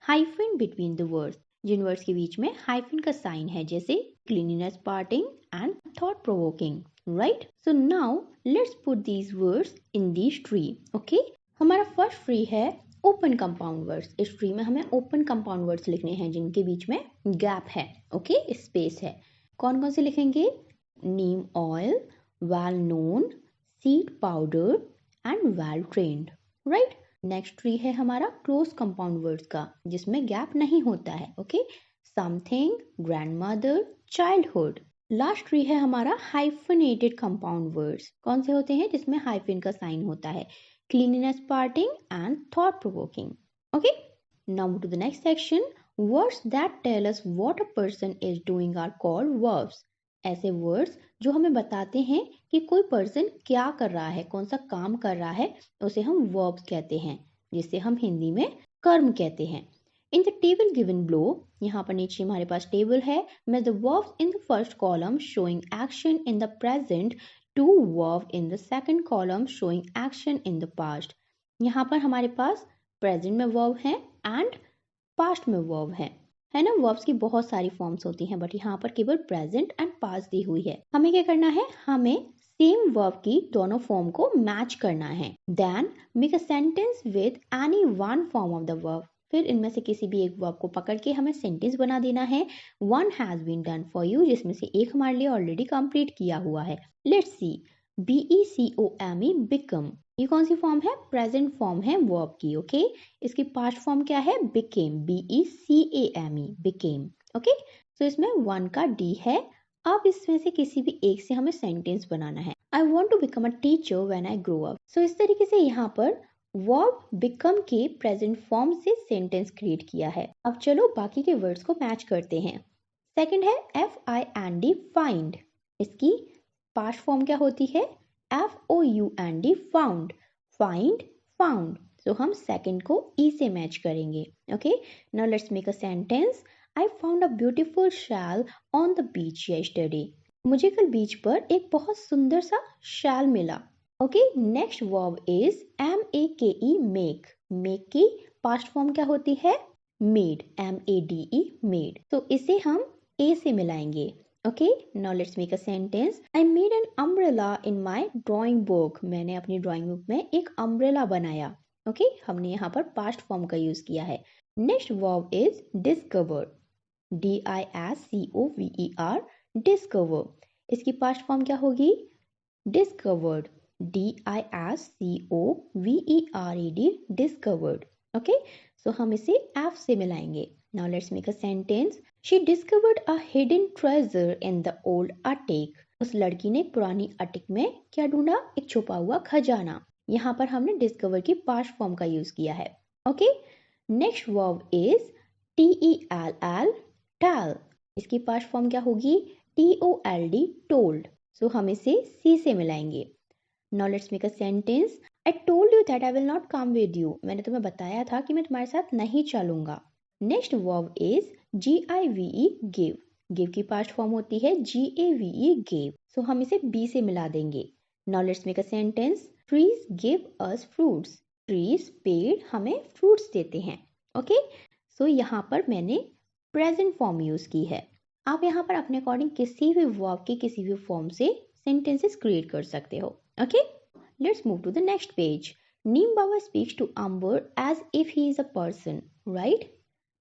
हाइफन बिटवीन द वर्ड्स, जिन वर्ड्स के बीच में हाइफन का साइन है, जैसे cleanliness parting and thought provoking, right? So now let's put these words in this tree. Okay, हमारा फर्स्ट ट्री है ओपन कंपाउंड वर्ड्स। इस ट्री में हमें ओपन कंपाउंड वर्ड्स लिखने हैं जिनके बीच में गैप है, ओके, स्पेस है। कौन कौन से लिखेंगे? Neem oil, well known, seed powder and well trained, right? Next tree है हमारा क्लोज कंपाउंड वर्ड्स का, जिसमें गैप नहीं होता है, okay, something, grandmother, childhood. Last tree है हमारा हाइफनेटेड कंपाउंड वर्ड्स। कौन से होते हैं? जिसमें हाइफन का साइन होता है, cleanliness parting and thought provoking. Okay, now to the next section. Words that tell us what a person is doing are called verbs. ऐसे words जो हमें बताते हैं कि कोई पर्सन क्या कर रहा है, कौन सा काम कर रहा है, उसे हम verbs कहते हैं, जिसे हम हिंदी में कर्म कहते हैं। In the table given below, यहाँ पर नीचे हमारे पास टेबल है with the verbs in the first column showing action in the present, two verb in the second column showing action in the past. यहाँ पर हमारे पास present में verb है and past में verb है ना? verbs की बहुत सारी forms होती हैं बट यहाँ पर केवल present and past दी हुई है। हमें क्या करना है? हमें सेम verb की दोनों form को मैच करना है। Then make a sentence with any one form of the verb. फिर इनमें से किसी भी एक वर्ब को पकड़ के हमें सेंटेंस बना देना है। One has been done for you, जिसमें से एक हमारे लिए ऑलरेडी कंप्लीट किया हुआ है। Let's see, BECOME, become. ये कौन सी फॉर्म है? प्रेजेंट फॉर्म है वर्ब की, ओके। इसकी पास्ट फॉर्म क्या है? Became, BECAME, became, okay. So इसमें वन का डी है। अब इसमें से किसी भी एक से हमें सेंटेंस बनाना है। I want to become a teacher when I grow up. So इस तरीके से यहाँ पर वर्ब बिकम के प्रेजेंट फॉर्म से सेंटेंस क्रिएट किया है। अब चलो बाकी के वर्ड्स को मैच करते हैं। सेकंड है FIND, फाइंड। इसकी पास्ट फॉर्म क्या होती है? FOUND, found, find, found. तो हम सेकंड को ई से मैच करेंगे। Okay, now let's make a sentence. I found a beautiful shell on the beach yesterday. मुझे कल बीच पर एक बहुत सुंदर सा शैल मिला। Okay, next verb is MEKE, make. Make की पास्ट फॉर्म क्या होती है? Made, MEDE, made. तो इसे हम ए से मिलाएंगे। Okay, now let's make a sentence. I made an umbrella in my drawing book. मैंने अपनी ड्रॉइंग बुक में एक अम्ब्रेला बनाया। ओके, हमने यहाँ पर पास्ट फॉर्म का यूज किया है। Next verb is discover, DISCOVER, discover. इसकी पास्ट फॉर्म क्या होगी? Discovered, DISCOVERED, discovered. Okay, so हम इसे एफ से मिलाएंगे। Now let's make a sentence. She discovered a hidden treasure in the old attic. उस लड़की ने पुरानी अटिक में क्या ढूंढा? एक छुपा हुआ खजाना। यहाँ पर हमने डिस्कवर की पास्ट फॉर्म का यूज किया है। Okay, next verb is TELL, tell. इसकी पास्ट फॉर्म क्या होगी? TOLD, told. सो हम इसे सी से मिलाएंगे। Now let's make a sentence. I told you that I will not come with you. मैंने तुम्हें बताया था कि मैं तुम्हारे साथ नहीं चलूंगा। Next verb is GIVE, give. Give की पास्ट फॉर्म होती है GAVE, गिव। सो हम इसे बी से मिला देंगे। Now let's make a sentence. Trees give us fruits. Trees, पेड़, हमें फ्रूट्स देते हैं। ओके, सो यहाँ पर मैंने प्रेजेंट फॉर्म यूज की है। आप यहाँ पर अपने अकॉर्डिंग किसी भी वर्ब के किसी भी फॉर्म से सेंटेंसेस क्रिएट कर सकते हो। Okay, let's move to the next page. Neem Baba speaks to Amber as if he is a person, right?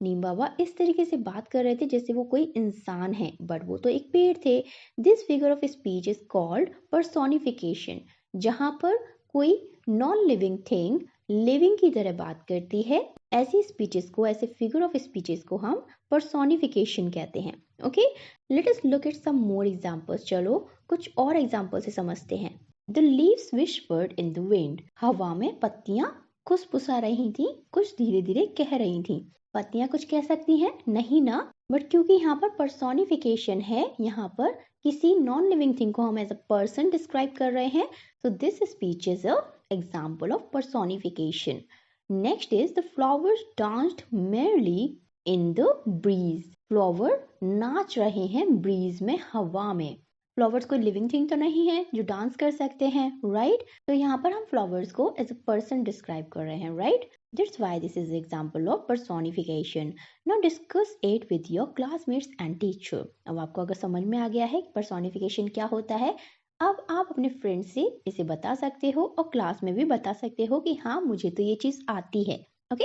नीम बाबा इस तरीके से बात कर रहे थे जैसे वो कोई इंसान है, बट वो तो एक पेड़ थे। This figure of speech is called personification, जहां पर कोई नॉन लिविंग थिंग लिविंग की तरह बात करती है। ऐसी स्पीचेस को, ऐसे फिगर ऑफ स्पीचेस को हम पर्सोनिफिकेशन कहते हैं। Okay, let us look at some more examples. चलो कुछ और एग्जांपल से समझते हैं। The leaves whispered in the wind. हवा में पत्तियां खुसफुसा रही थी, कुछ धीरे धीरे कह रही थी। पत्तियां कुछ कह सकती हैं? नहीं ना, बट क्योंकि यहाँ पर पर्सोनिफिकेशन है, यहाँ पर किसी नॉन लिविंग थिंग को हम एज अ पर्सन डिस्क्राइब कर रहे हैं। So this speech is a example of personification. Next is the flowers danced merrily in the breeze. Flower नाच रहे हैं ब्रीज में, हवा में। फ्लावर्स कोई लिविंग थिंग तो नहीं है जो डांस कर सकते हैं, राइट? तो यहाँ पर हम फ्लावर्स को एज अ पर्सन डिस्क्राइब कर रहे हैं, right? That's why this is an example of personification. Now discuss it with your classmates and teacher. अब आपको अगर समझ में आ गया है personification क्या होता है, अब आप अपने फ्रेंड से इसे बता सकते हो और क्लास में भी बता सकते हो कि हाँ मुझे तो ये चीज आती है। ओके,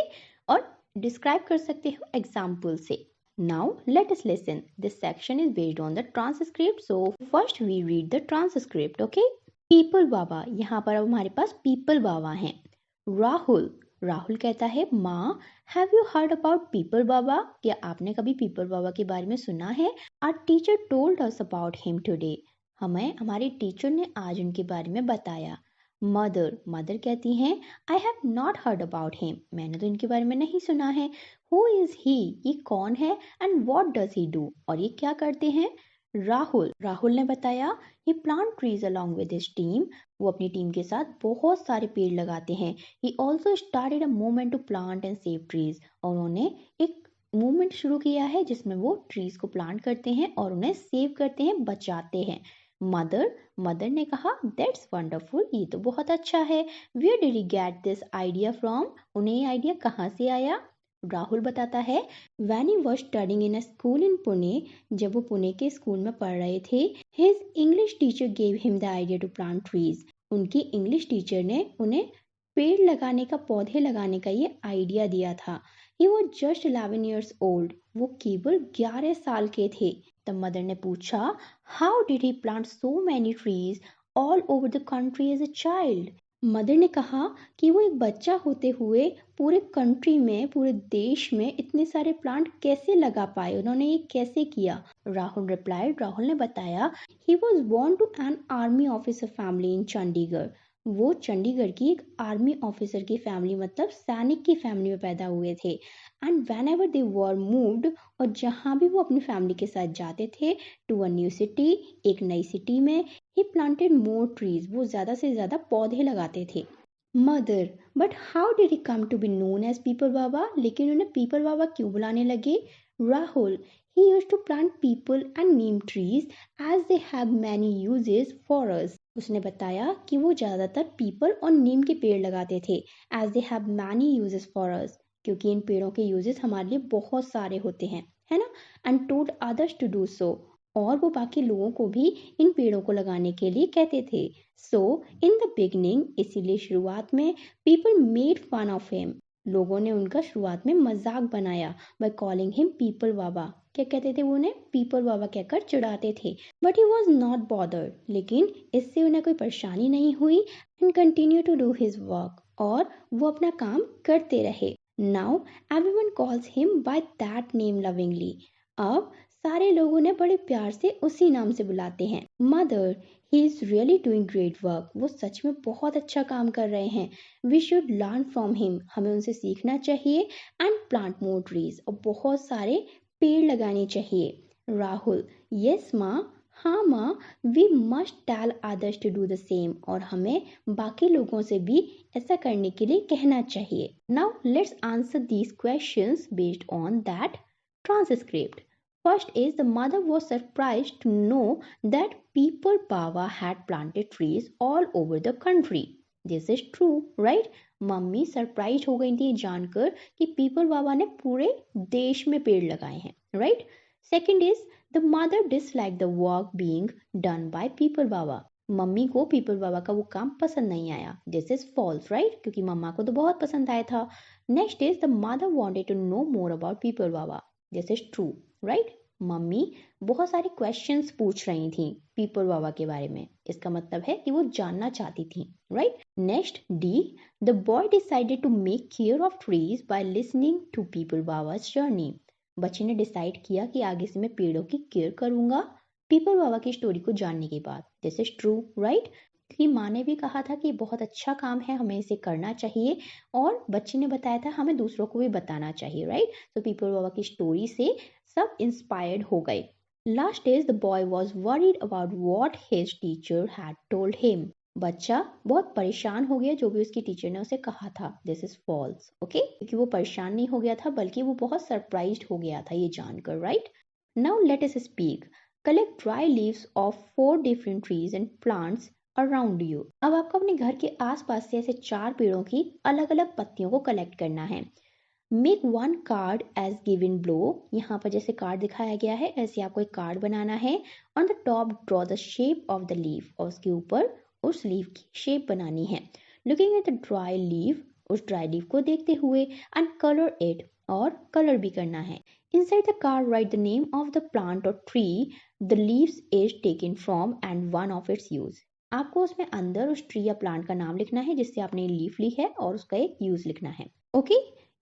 और डिस्क्राइब कर सकते हो एग्जाम्पल से। Now let us listen. This section is based on the transcript. So first we read the transcript. Okay. People बाबा, यहाँ पर अब हमारे पास people बाबा हैं। राहुल, राहुल कहता है माँ, have you heard about Peepal Baba? क्या आपने कभी पीपल बाबा के बारे में सुना है? Our teacher told us about him today. हमें हमारे टीचर ने आज उनके बारे में बताया। मदर, मदर कहती हैं I have not heard about him. मैंने तो इनके बारे में नहीं सुना है। हु इज ही, ये कौन है? And what does he do, और ये क्या करते हैं? राहुल, राहुल ने बताया he plant trees along with his team. वो अपनी टीम के साथ बहुत सारे पेड़ लगाते हैं। He also started a movement to plant and save trees. और उन्होंने एक मूवमेंट शुरू किया है जिसमें वो ट्रीज को प्लांट करते हैं और उन्हें सेव करते हैं, बचाते हैं। मदर, मदर ने कहा दैट्स वंडरफुल, ये तो बहुत अच्छा है। Where did he get this idea from? उन्हें ये आइडिया कहाँ से आया? राहुल बताता है when he was studying in a school in Pune, जब वो पुणे के स्कूल में पढ़ रहे थे, his English teacher gave him the idea to plant trees. उनकी इंग्लिश टीचर ने उन्हें पेड़ लगाने का, पौधे लगाने का ये आइडिया दिया था। He was just 11 years old, वो केवल 11 साल के थे। तब मदर ने पूछा how did he plant so many trees all over the country as a child? Mother ने कहा कि वो एक बच्चा होते हुए पूरे कंट्री में, पूरे देश में इतने सारे प्लांट कैसे लगा पाए, उन्होंने ये कैसे किया? राहुल रिप्लाइड, राहुल ने बताया he was born to an army officer family in Chandigarh. वो चंडीगढ़ की एक आर्मी ऑफिसर की फैमिली मतलब सैनिक की फैमिली में पैदा हुए थे। And when ever they were moved, और जहाँ भी वो अपनी फैमिली के साथ जाते थे टू अ न्यू सिटी, एक नई सिटी में, ही प्लांटेड मोर ट्रीज, वो ज़्यादा से ज़्यादा पौधे लगाते थे। Mother, but how did he come to be known as Peepal Baba, लेकिन उन्हें पीपल बाबा क्यों बुलाने लगे? Rahul, he used to plant peepal and neem trees as they have many uses for us. उसने बताया कि वो ज़्यादातर पीपल और नीम के पेड़ लगाते थे, as they have many uses for us, क्योंकि इन पेड़ों के यूजेस हमारे लिए बहुत सारे होते हैं, है ना। And told others to do so, और वो बाकी लोगों को भी इन पेड़ों को लगाने के लिए कहते थे। सो इन द बिगनिंग, इसीलिए शुरुआत में, people made fun of him, लोगों ने उनका शुरुआत में मजाक बनाया, by calling him Peepal Baba. क्या कहते थे वो उन्हें? पीपल बाबा कहकर चिढ़ाते थे। But he was not bothered, लेकिन इससे उन्हें कोई परेशानी नहीं हुई। And continue to do his work, और वो अपना काम करते रहे। Now everyone calls him by that name lovingly, अब सारे लोग उन्हें बड़े प्यार से उसी नाम से बुलाते हैं। Mother, he is really doing great work, वो सच में बहुत अच्छा काम कर रहे हैं। We should learn from him, हमें उनसे सीखना चाहिए। एंड प्लांट मोर ट्रीज, और बहुत सारे पेड़ लगाने चाहिए। राहुल, यस माँ, हाँ माँ, we must tell others to do the same, और हमें बाकी लोगों से भी ऐसा करने के लिए कहना चाहिए। Now let's answer these questions based on that transcript. First is, the mother was surprised to know that people Baba had planted trees all over the country. This is true, right? Mummy surprise हो गई थी जानकर कि people बाबा ने पूरे देश में पेड़ लगाए हैं, right. Second is, the mother dislike the work being done by people Baba, mummy को पीपल बाबा का वो काम पसंद नहीं आया। दिस इज फॉल्स, राइट, क्योंकि मम्मा को तो बहुत पसंद आया था। Next is, the mother wanted to know more about Peepal Baba. This is true, right. Mummy बहुत सारे क्वेश्चंस पूछ रही थी पीपल बाबा के बारे में, इसका मतलब है कि वो जानना चाहती थी, right. Next day, the boy decided to make care of trees by listening to Peepal Baba's journey, बच्चे ने डिसाइड किया कि आगे से मैं पेड़ों की केयर करूंगा पीपल बाबा की स्टोरी को जानने के बाद। दिस इज ट्रू, राइट, कि माँ ने भी कहा था कि बहुत अच्छा काम है, हमें इसे करना चाहिए, और बच्चे ने बताया था हमें दूसरों को भी बताना चाहिए, राइट। तो पीपल बाबा की स्टोरी से सब इंस्पायर्ड हो गए। Last is, the boy was worried about what his teacher had told him, बच्चा बहुत परेशान हो गया जो भी उसकी टीचर ने उसे कहा था। दिस इज फॉल्स, ओके, क्योंकि वो परेशान नहीं हो गया था बल्कि वो बहुत सरप्राइज्ड हो गया था ये जानकर, right. Now let us speak. Collect dry leaves of 4 different trees and plants around you. अब आपको अपने घर के आसपास से ऐसे 4 पेड़ों की अलग अलग पत्तियों को कलेक्ट करना है। Make one card as given below, यहाँ पर जैसे कार्ड दिखाया गया है ऐसे आपको एक कार्ड बनाना है। On the top draw the shape of the leaf, और उसके ऊपर उस लीफ की शेप बनानी है। Looking at the dry leaf, उस ड्राई लीफ को देखते हुए, एंड कलर इट, और कलर भी करना है। Inside the card write the name of the plant or tree the leaves is taken from and one of its use, आपको उसमें अंदर उस ट्री या प्लांट का नाम लिखना है जिससे आपने लीफ ली है, और उसका एक यूज लिखना है, ओके।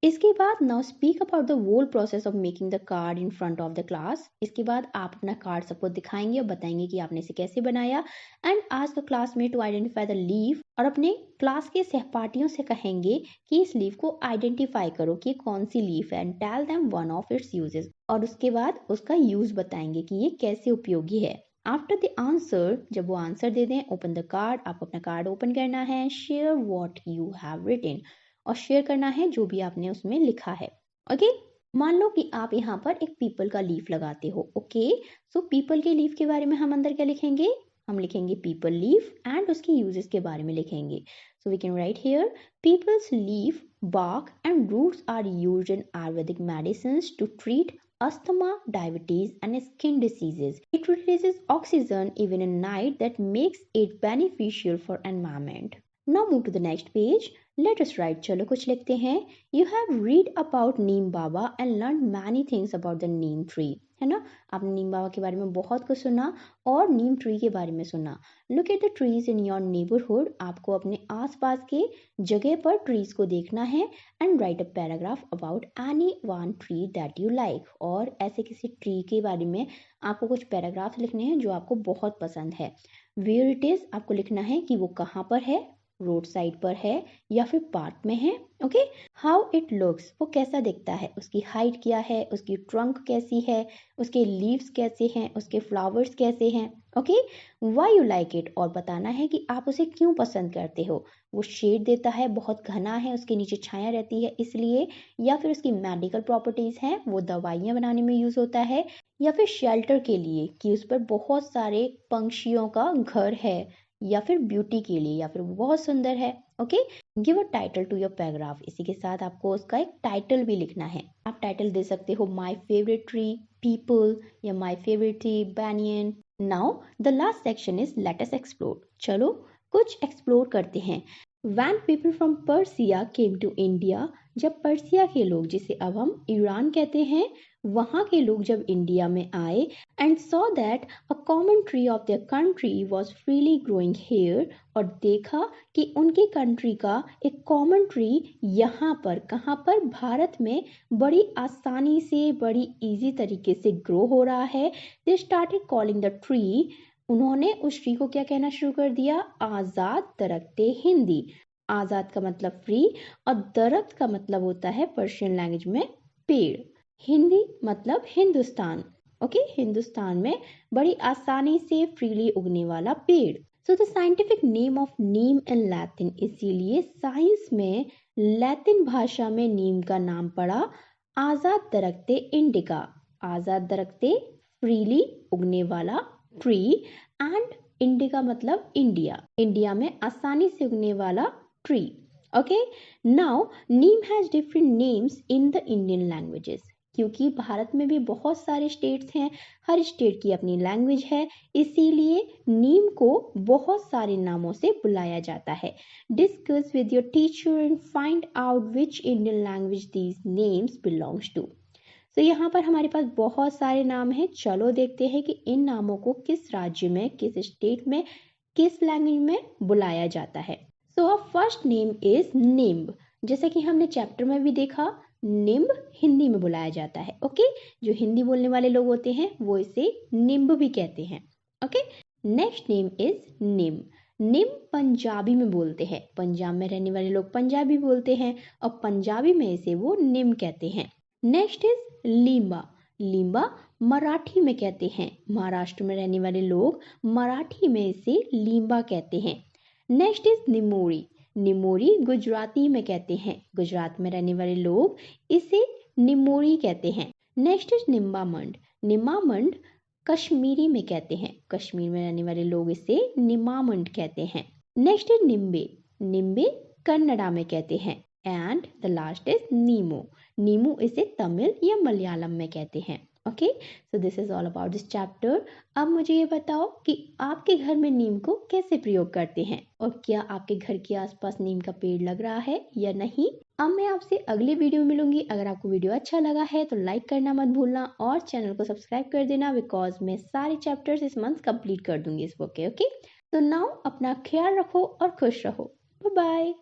इसके बाद now speak about the whole process of making the card in front of the class. इसके बाद आप अपना कार्ड सबको दिखाएंगे और बताएंगे कि आपने इसे कैसे बनाया। And ask the classmate to identify the leaf, और अपने क्लास के सहपाठियों से कहेंगे कि इस लीफ को आइडेंटिफाई करो कि कौन सी लीफ है, and tell them one of its uses, और उसके बाद उसका यूज बताएंगे कि ये कैसे उपयोगी है। आफ्टर द आंसर, जब वो आंसर दे दें, ओपन द कार्ड, आपको अपना कार्ड ओपन करना है। Share what you have written, और शेयर करना है जो भी आपने उसमें लिखा है, ओके। मान लो कि आप यहाँ पर एक पीपल का लीफ लगाते हो, ओके। सो पीपल के लीफ के बारे में हम अंदर क्या लिखेंगे? हम लिखेंगे पीपल लीफ, एंड उसके यूजेस के बारे में लिखेंगे। So we can write here, peepal's leaf, bark and roots are used in Ayurvedic medicines to treat asthma, diabetes, and skin diseases. It releases oxygen even in night that makes it beneficial for environment. Now move to the next page. Let us write. चलो कुछ लिखते हैं. You have read about Neem Baba and learned many things about the neem tree. है ना, आपने नीम बाबा के बारे में बहुत कुछ सुना और नीम ट्री के बारे में सुना। Look at the trees in your neighbourhood, आपको अपने आसपास के जगह पर ट्रीज को देखना है। And right a paragraph about any one tree that you like, और ऐसे किसी ट्री के बारे में आपको कुछ पैराग्राफ लिखने हैं जो आपको बहुत पसंद है। वेयर इट इज, आपको लिखना है कि वो कहाँ पर है, रोड साइड पर है या फिर पार्क में है। ओके, हाउ इट लुक्स, वो कैसा दिखता है, उसकी हाइट क्या है, उसकी ट्रंक कैसी है, उसके लीव्स कैसे हैं, उसके फ्लावर्स कैसे हैं। Okay, why you like it, और बताना है कि आप उसे क्यों पसंद करते हो। वो शेड देता है, बहुत घना है, उसके नीचे छाया रहती है इसलिए, या फिर उसकी मेडिकल प्रॉपर्टीज हैं, वो दवाइयाँ बनाने में यूज होता है, या फिर शेल्टर के लिए कि उस पर बहुत सारे पंछियों का घर है, या फिर ब्यूटी के लिए, या फिर वो बहुत सुंदर है। Okay, give a title to your paragraph, इसी के साथ आपको उसका एक टाइटल भी लिखना है। आप टाइटल दे सकते हो माई फेवरेट ट्री, पीपल, या my favourite tree banyan. Now the last section is let us explore, चलो कुछ एक्सप्लोर करते हैं। When people from Persia came to India, जब पर्सिया के लोग, जिसे अब हम ईरान कहते हैं, वहाँ के लोग जब इंडिया में आए, and saw that a common tree of their country was freely growing here, और देखा कि उनकी कंट्री का एक कॉमन ट्री यहाँ पर, कहाँ पर, भारत में बड़ी आसानी से, बड़ी इजी तरीके से ग्रो हो रहा है। They started calling the tree, उन्होंने उस ट्री को क्या कहना शुरू कर दिया, आजाद दरख्ते हिंदी। आजाद का मतलब फ्री, और दरख्त का मतलब होता है पर्शियन लैंग्वेज में पेड़। हिंदी मतलब हिंदुस्तान। ओके, हिंदुस्तान में बड़ी आसानी से फ्रीली उगने वाला पेड़। So the scientific name of neem in Latin, इसीलिए साइंस में लैटिन भाषा में नीम का नाम पड़ा आजाद दरख्ते इंडिका। आजाद दरख्ते, फ्रीली उगने वाला ट्री, एंड इंडिका मतलब इंडिया, इंडिया में आसानी से उगने वाला tree. Okay, now Neem has different names in the Indian languages, क्योंकि भारत में भी बहुत सारे स्टेट्स हैं, हर स्टेट की अपनी लैंग्वेज है, इसीलिए नीम को बहुत सारे नामों से बुलाया जाता है। Discuss with your teacher and find out which Indian language these names belongs to. तो यहाँ पर हमारे पास बहुत सारे नाम हैं, चलो देखते हैं कि इन नामों को किस राज्य में, किस स्टेट में, किस लैंग्वेज में बुलाया जाता है। सो अ फर्स्ट नेम इज निम्ब, जैसे कि हमने चैप्टर में भी देखा, निम्ब हिंदी में बुलाया जाता है। ओके, जो हिंदी बोलने वाले लोग होते हैं वो इसे निम्ब भी कहते हैं। ओके, नेक्स्ट नेम इज निम। निम पंजाबी में बोलते हैं, पंजाब में रहने वाले लोग पंजाबी बोलते हैं, और पंजाबी में इसे वो निम कहते हैं। Next is limba. लीम्बा मराठी में कहते हैं, महाराष्ट्र में रहने वाले लोग मराठी में इसे लीम्बा कहते हैं। Next is nimori. निमोरी गुजराती में कहते हैं, गुजरात में रहने वाले लोग इसे निमोरी कहते हैं। Next is nimbamand. निम्बामंड कश्मीरी में कहते हैं, कश्मीर में रहने वाले लोग इसे निमामंड कहते हैं। Next is nimbe. निम्बे कन्नड़ा में कहते हैं। And the last is neemo. नीमू इसे तमिल या मलयालम में कहते हैं। Okay, so this is all about this chapter. अब मुझे ये बताओ कि आपके घर में नीम को कैसे प्रयोग करते हैं, और क्या आपके घर के आसपास नीम का पेड़ लग रहा है या नहीं। अब मैं आपसे अगली वीडियो में मिलूंगी। अगर आपको वीडियो अच्छा लगा है तो लाइक करना मत भूलना, और चैनल को सब्सक्राइब कर देना, बिकॉज मैं सारे चैप्टर्स इस मंथ कंप्लीट कर दूंगी इस बुक के। ओके, तो नाउ अपना ख्याल रखो और खुश रहो। Bye bye.